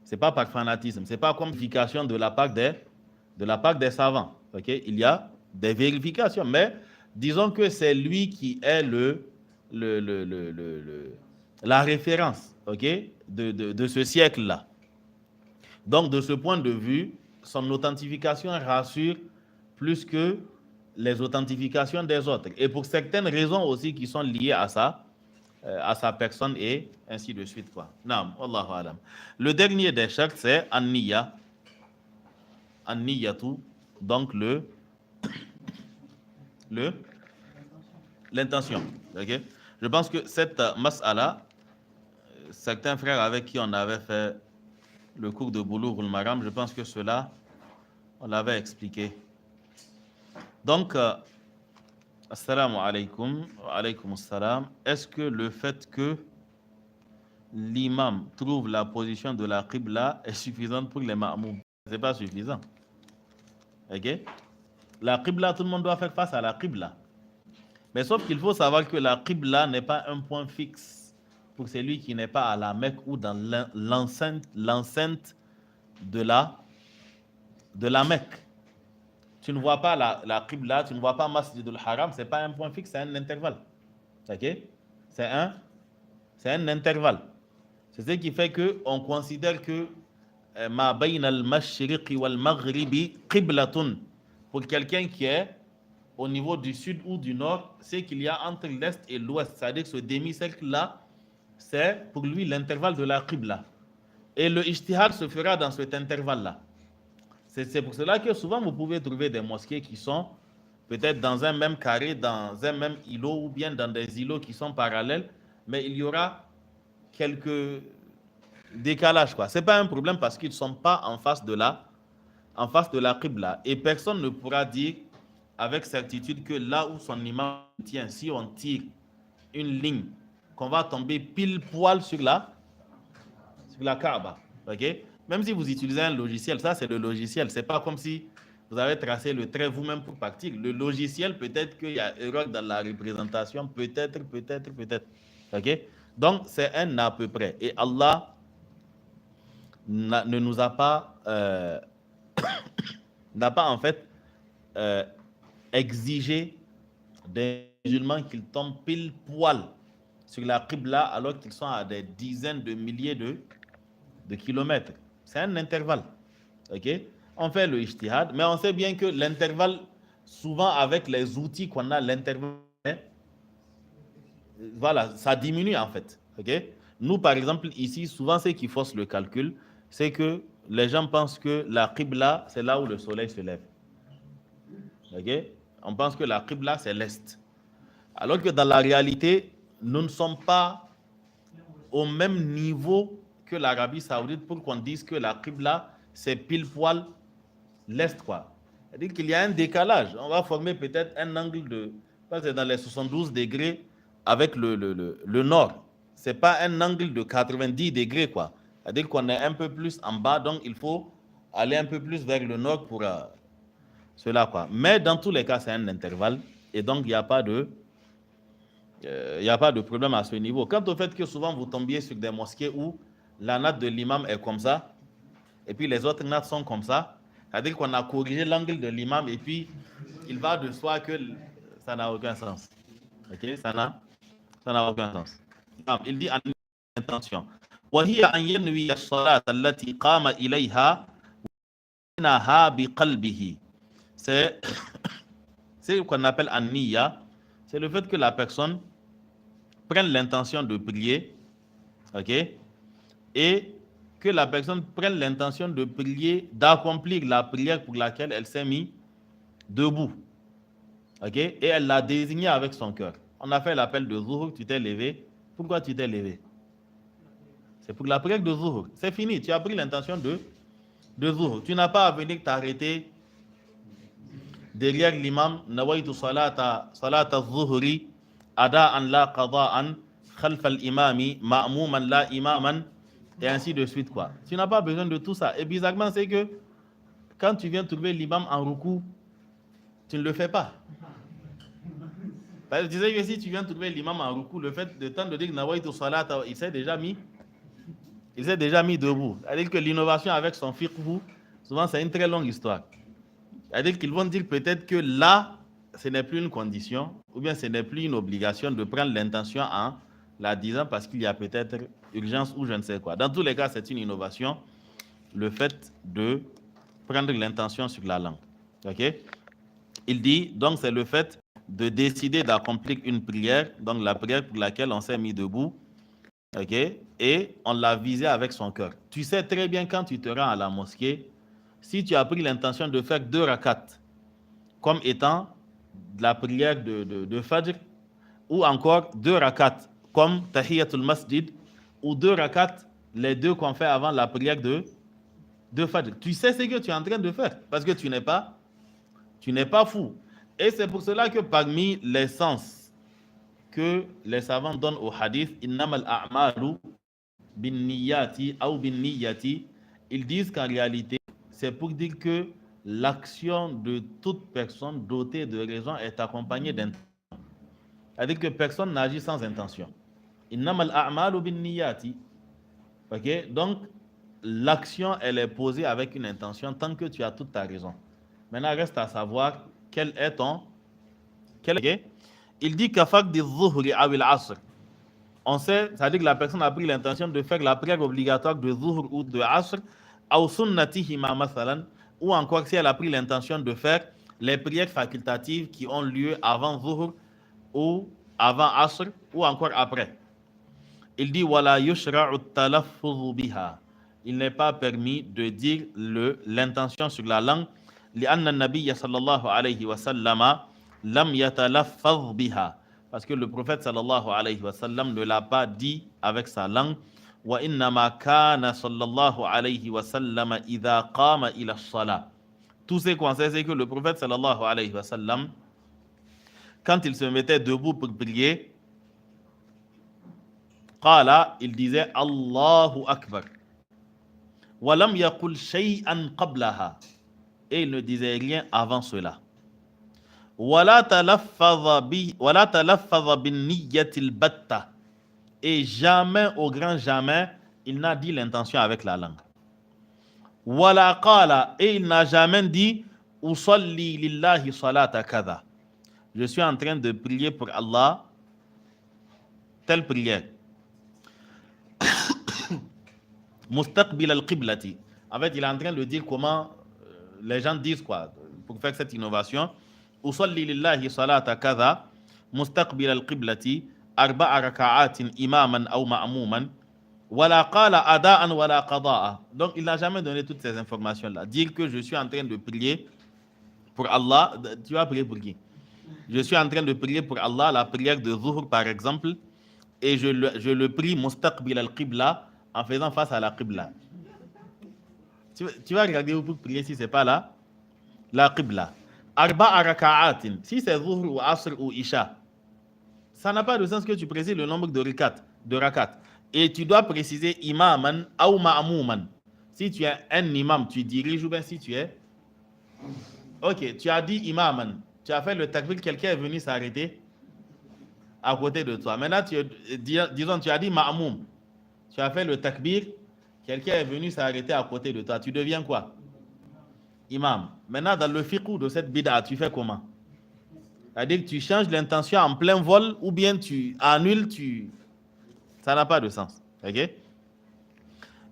C'est pas par fanatisme. C'est pas comme vérification de la part des savants. Ok? Il y a des vérifications, mais disons que c'est lui qui est la référence, ok, de ce siècle-là. Donc, de ce point de vue, son authentification rassure plus que les authentifications des autres. Et pour certaines raisons aussi qui sont liées à sa personne et ainsi de suite, quoi. Naam, Wallahu alam. Le dernier des sharts, c'est an-niyya. An-niyyatu, donc l'intention. Okay? Je pense que cette mas'ala, certains frères avec qui on avait fait le cours de Boulough al-Maram, je pense que cela, on l'avait expliqué. Donc, assalamu alaikum, wa alaykum assalam. Est-ce que le fait que l'imam trouve la position de la qibla est suffisante pour les ma'moum? Ce n'est pas suffisant. Ok? La qibla, tout le monde doit faire face à la qibla. Mais sauf qu'il faut savoir que la qibla n'est pas un point fixe pour celui qui n'est pas à la Mecque ou dans l'enceinte de la Mecque. Tu ne vois pas la qibla, tu ne vois pas Masjid al-Haram, ce n'est pas un point fixe, c'est un intervalle. Ok? C'est un intervalle. C'est ce qui fait qu'on considère que ma bayna al-mashriqi wal-maghribi qiblatun. Pour quelqu'un qui est au niveau du sud ou du nord, c'est qu'il y a entre l'est et l'ouest. C'est-à-dire que ce demi-cercle-là, c'est pour lui l'intervalle de la qibla. Et le ijtihad se fera dans cet intervalle-là. C'est pour cela que souvent vous pouvez trouver des mosquées qui sont peut-être dans un même carré, dans un même îlot ou bien dans des îlots qui sont parallèles, mais il y aura quelques décalages, quoi. Ce n'est pas un problème parce qu'ils ne sont pas en face de la qibla. Et personne ne pourra dire avec certitude que là où son imam tient, si on tire une ligne, qu'on va tomber pile poil sur la Kaaba. Okay? Même si vous utilisez un logiciel, ça c'est le logiciel. C'est pas comme si vous avez tracé le trait vous-même pour partir. Le logiciel, peut-être qu'il y a erreur dans la représentation, peut-être. Ok? Donc, c'est un à peu près. Et Allah ne nous a pas, n'a pas en fait exigé des musulmans qu'ils tombent pile poil sur la Qibla alors qu'ils sont à des dizaines de milliers de kilomètres. C'est un intervalle. Ok? On fait le ijtihad, mais on sait bien que l'intervalle, souvent avec les outils qu'on a, l'intervalle, voilà, ça diminue en fait. Ok? Nous, par exemple, ici, souvent, ce qui force le calcul, c'est que les gens pensent que la Qibla, c'est là où le soleil se lève. Ok? On pense que la Qibla, c'est l'Est. Alors que dans la réalité, nous ne sommes pas au même niveau que l'Arabie Saoudite pour qu'on dise que la Qibla, c'est pile poil l'Est, quoi. C'est-à-dire qu'il y a un décalage. On va former peut-être un angle de, c'est dans les 72 degrés avec le nord. Ce n'est pas un angle de 90 degrés, quoi. C'est-à-dire qu'on est un peu plus en bas, donc il faut aller un peu plus vers le nord pour cela, quoi. Mais dans tous les cas, c'est un intervalle, et donc il n'y a pas de problème à ce niveau. Quant au fait que souvent vous tombiez sur des mosquées où la natte de l'imam est comme ça, et puis les autres nattes sont comme ça, c'est-à-dire qu'on a corrigé l'angle de l'imam, et puis il va de soi que ça n'a aucun sens. Ok, ça n'a aucun sens. Il dit en intention. وهي أن ينوي الصلاة التي قام إليها وإنها بقلبه. C'est ce qu'on appelle an-niyya. C'est le fait que la personne prenne l'intention de prier, ok, et que la personne prenne l'intention de prier, d'accomplir la prière pour laquelle elle s'est mise debout, ok, et elle l'a désigné avec son cœur. On a fait l'appel de Zuhur, tu t'es levé. Pourquoi tu t'es levé? C'est pour la prière de Zuhur. C'est fini, tu as pris l'intention de Zuhur. Tu n'as pas à venir t'arrêter derrière l'imam. Nawaitu salata zuhri ada'an la qada'an khalf al-imami ma'mouman la imaman, et ainsi de suite, quoi. Tu n'as pas besoin de tout ça. Et bizarrement, c'est que quand tu viens trouver l'imam en ruku, tu ne le fais pas. Parce que tu sais que si tu viens trouver l'imam en ruku, le fait de temps de dire nawaitu salata, il s'est déjà mis debout. C'est-à-dire que l'innovation avec son fiqh, souvent c'est une très longue histoire. C'est-à-dire qu'ils vont dire peut-être que là, ce n'est plus une condition, ou bien ce n'est plus une obligation de prendre l'intention en la disant parce qu'il y a peut-être urgence ou je ne sais quoi. Dans tous les cas, c'est une innovation, le fait de prendre l'intention sur la langue. Ok? Il dit, donc c'est le fait de décider d'accomplir une prière, donc la prière pour laquelle on s'est mis debout, ok, et on l'a visé avec son cœur. Tu sais très bien quand tu te rends à la mosquée, si tu as pris l'intention de faire 2 rakats comme étant la prière de Fajr, ou encore 2 rakats comme Tahiyatul Masjid, ou 2 rakats, les deux qu'on fait avant la prière de Fajr. Tu sais ce que tu es en train de faire parce que tu n'es pas fou. Et c'est pour cela que parmi les sens que les savants donnent au hadith, innamal a'malu bin niyati ou bin niyati, ils disent qu'en réalité, c'est pour dire que l'action de toute personne dotée de raison est accompagnée d'intention. C'est-à-dire que personne n'agit sans intention. Innamal a'malu bin niyati. Ok? Donc, l'action, elle est posée avec une intention tant que tu as toute ta raison. Maintenant, reste à savoir quel est ton... Okay? Il dit kafak di zuhri awil asr. On sait, c'est-à-dire que la personne a pris l'intention de faire la prière obligatoire de zuhr ou de asr, ou encore si elle a pris l'intention de faire les prières facultatives qui ont lieu avant zuhr ou avant asr ou encore après. Il dit wala yushra'u talaffuz biha. Il n'est pas permis de dire l'intention sur la langue. Li'anna an-nabiyya sallallahu alayhi wa sallama lam yatalaffaz biha. Parce que le prophète sallallahu alayhi wa sallam ne l'a pas dit avec sa langue. Wa innama kana sallallahu alayhi wa sallam idha qama ila as-salah. Tout ce qu'on sait, c'est que le prophète sallallahu alayhi wa sallam, quand il se mettait debout pour prier, qala, il disait Allahu Akbar. وَلَمْ يَقُلْ شَيْئًا قَبْلَهَا. Et il ne disait rien avant cela. وَلَا تَلَفَّظَ بِالنِّيَّةِ الْبَتَّةِ. Et jamais, au grand jamais, il n'a dit l'intention avec la langue. وَلَا قَالَ. Et il n'a jamais dit أُصَلِّي لِلَّهِ صَلَاةَ كَذَا. Je suis en train de prier pour Allah, telle prière. Mustaqbil al-qiblati. En fait, il est en train de dire comment les gens disent quoi pour faire cette innovation. Usalli lillahi salata kaza mustaqbil al-qiblati arba'a raka'atin imaman aw ma'muman wala qala ada'an wala qada'a. Donc, il n'a jamais donné toutes ces informations-là. Dire que je suis en train de prier pour Allah, tu vas prier pour qui? Je suis en train de prier pour Allah, la prière de Zuhr par exemple, et je le prie mustaqbil al-qibla, en faisant face à la qibla. Tu vas regarder où pour prier si ce n'est pas là, la qibla. Arba'a raka'atin. Si c'est Zuhr ou Asr ou Isha, ça n'a pas de sens que tu précises le nombre de rakat. Et tu dois préciser imaman ou ma'mouman. Si tu es un imam, tu diriges, ou bien si tu es... Ok, tu as dit imaman. Tu as fait le takbir, quelqu'un est venu s'arrêter à côté de toi. Maintenant, disons, tu as dit ma'moum. Tu as fait le takbir, quelqu'un est venu s'arrêter à côté de toi. Tu deviens quoi? Imam. Maintenant, dans le fiqh de cette bid'a, tu fais comment? C'est-à-dire que tu changes l'intention en plein vol ou bien tu annules, ça n'a pas de sens. Ok?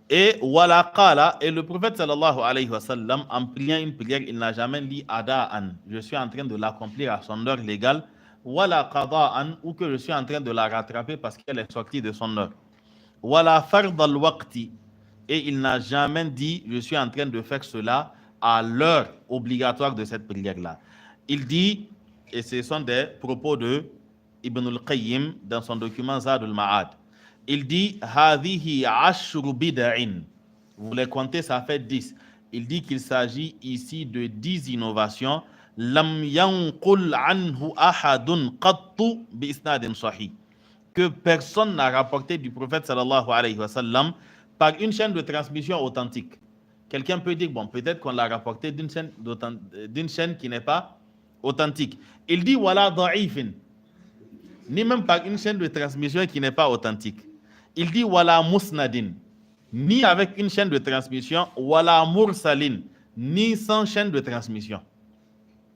Et wala qala, et le prophète sallallahu alayhi wa sallam, en priant une prière, il n'a jamais dit ada'an, je suis en train de l'accomplir à son heure légale, wala qada'an, ou que je suis en train de la rattraper parce qu'elle est sortie de son heure. Wala fard al-waqti, et il n'a jamais dit je suis en train de faire cela à l'heure obligatoire de cette prière-là. Il dit, et ce sont des propos de Ibn al-Qayyim dans son document Zad al-Ma'ad, il dit hadhihi ashru bid'in. Vous les comptez, ça fait 10. Il dit qu'il s'agit ici de 10 innovations. Lam yanqul anhu ahadun qattu bi isnadin sahih. Que personne n'a rapporté du prophète sallallahu alayhi wa sallam par une chaîne de transmission authentique. Quelqu'un peut dire, bon, peut-être qu'on l'a rapporté d'une chaîne qui n'est pas authentique. Il dit wala da'ifin, ni même par une chaîne de transmission qui n'est pas authentique. Il dit wala musnadin, ni avec une chaîne de transmission, wala mursalin, ni sans chaîne de transmission.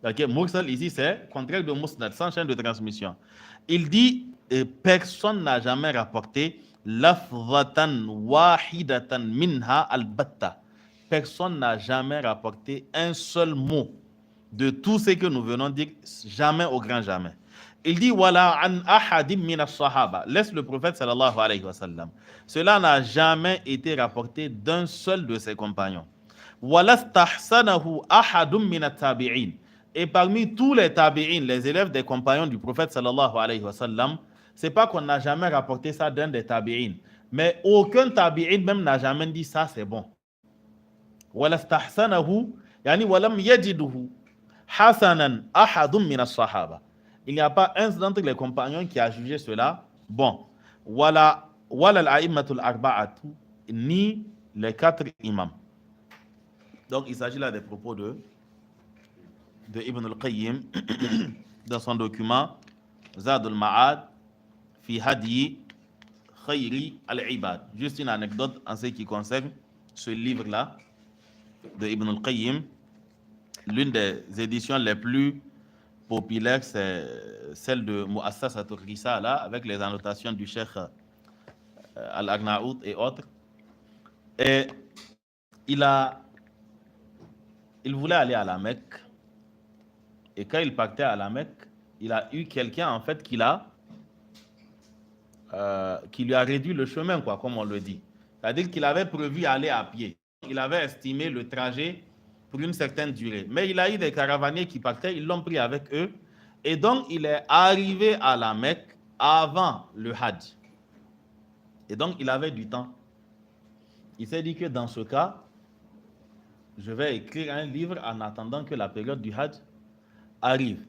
Okay? Mursal ici c'est contraire de musnad, sans chaîne de transmission. Il dit personne n'a jamais rapporté lafzatan wahidatan minha albatta. Personne n'a jamais rapporté un seul mot de tout ce que nous venons de dire, jamais au grand jamais. Il dit wala an ahadim min as-sahaba. Laisse le prophète sallallahu alayhi wa sallam. Cela n'a jamais été rapporté d'un seul de ses compagnons. Wala stahsanahu ahadum min at-tabi'in. Et parmi tous les tabi'in, les élèves des compagnons du prophète sallallahu alayhi wa sallam, c'est pas qu'on n'a jamais rapporté ça d'un des tabi'in, mais aucun tabi'in même n'a jamais dit ça c'est bon. Wala stahsanahu yani walam yajiduhu hasanan ahadum min as-sahaba. Il n'y a pas un d'entre les compagnons qui a jugé cela bon. Wala al-a'immatul arba'atu, ni les 4 imams. Donc il s'agit là des propos de Ibn al-Qayyim dans son document Zad al-Ma'ad fi hadi khayri al-ibad. Juste une anecdote en ce qui concerne ce livre-là de Ibn al-Qayyim. L'une des éditions les plus populaire, c'est celle de Mu'assasatul Risala avec les annotations du Cheikh Al-Agnaout et autres. Et il voulait aller à la Mecque. Et quand il partait à la Mecque, il a eu quelqu'un en fait qui lui a réduit le chemin, quoi, comme on le dit. C'est-à-dire qu'il avait prévu aller à pied. Il avait estimé le trajet pour une certaine durée. Mais il a eu des caravaniers qui partaient, ils l'ont pris avec eux. Et donc, il est arrivé à la Mecque avant le Hajj. Et donc, il avait du temps. Il s'est dit que dans ce cas, je vais écrire un livre en attendant que la période du Hajj arrive.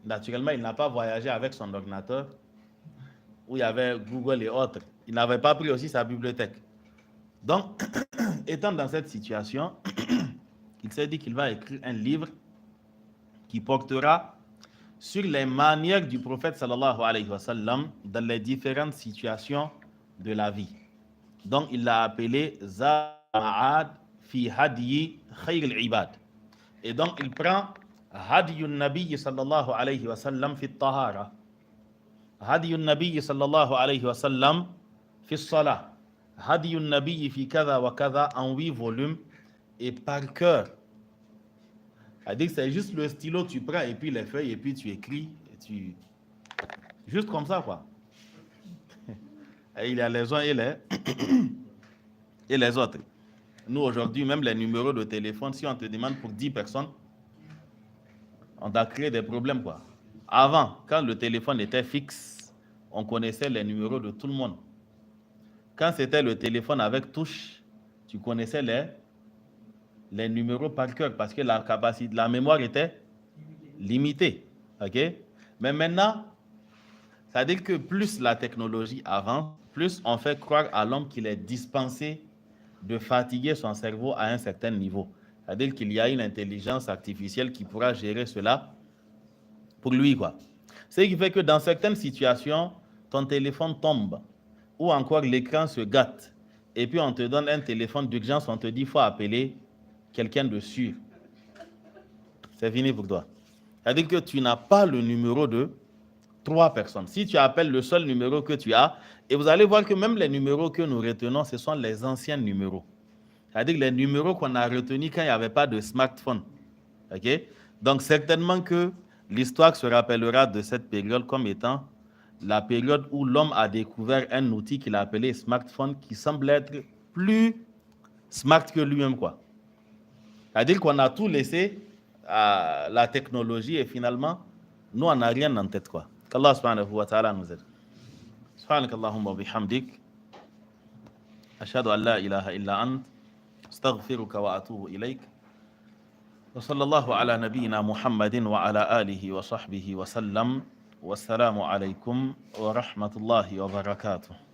Naturellement, il n'a pas voyagé avec son ordinateur où il y avait Google et autres. Il n'avait pas pris aussi sa bibliothèque. Donc, étant dans cette situation, il s'est dit qu'il va écrire un livre qui portera sur les manières du prophète sallallahu alayhi wa sallam dans les différentes situations de la vie. Donc il l'a appelé Za'ad fi hadiyi khayr al-ibad. Et donc il prend hadiyun nabiy sallallahu alayhi wa sallam fi tahara, hadiyun nabiy sallallahu alayhi wa sallam fi salah, hadiyun nabiy fi kada wa kada, en 8 volumes et par cœur. C'est-à-dire que c'est juste le stylo, tu prends et puis les feuilles et puis tu écris. Et juste comme ça, quoi. Et il y a les uns et les autres. Nous, aujourd'hui, même les numéros de téléphone, si on te demande pour 10 personnes, on a créé des problèmes, quoi. Avant, quand le téléphone était fixe, on connaissait les numéros de tout le monde. Quand c'était le téléphone avec touche, tu connaissais les numéros par cœur parce que la capacité, la mémoire était limitée. Ok? Mais maintenant, ça veut dire que plus la technologie avance, plus on fait croire à l'homme qu'il est dispensé de fatiguer son cerveau à un certain niveau. C'est-à-dire qu'il y a une intelligence artificielle qui pourra gérer cela pour lui, quoi. Ce qui fait que dans certaines situations, ton téléphone tombe ou encore l'écran se gâte et puis on te donne un téléphone d'urgence, on te dit qu'il faut appeler quelqu'un de sûr. C'est fini pour toi. C'est-à-dire que tu n'as pas le numéro de 3 personnes. Si tu appelles le seul numéro que tu as, et vous allez voir que même les numéros que nous retenons, ce sont les anciens numéros. C'est-à-dire les numéros qu'on a retenus quand il n'y avait pas de smartphone. Okay? Donc certainement que l'histoire se rappellera de cette période comme étant la période où l'homme a découvert un outil qu'il a appelé smartphone qui semble être plus smart que lui-même, quoi. C'est-à-dire qu'on a tout laissé à la technologie et finalement, nous, on n'a rien en tête, quoi. Qu'Allah subhanahu wa ta'ala nous aide. Subhanak Allahumma bihamdik. Ashhadu an la ilaha illa ant. Astaghfiruka wa atubu ilayk. Wa sallallahu ala nabiyyina Muhammadin wa ala alihi wa sahbihi wa sallam. Wassalamu alaykum wa rahmatullahi wa barakatuh.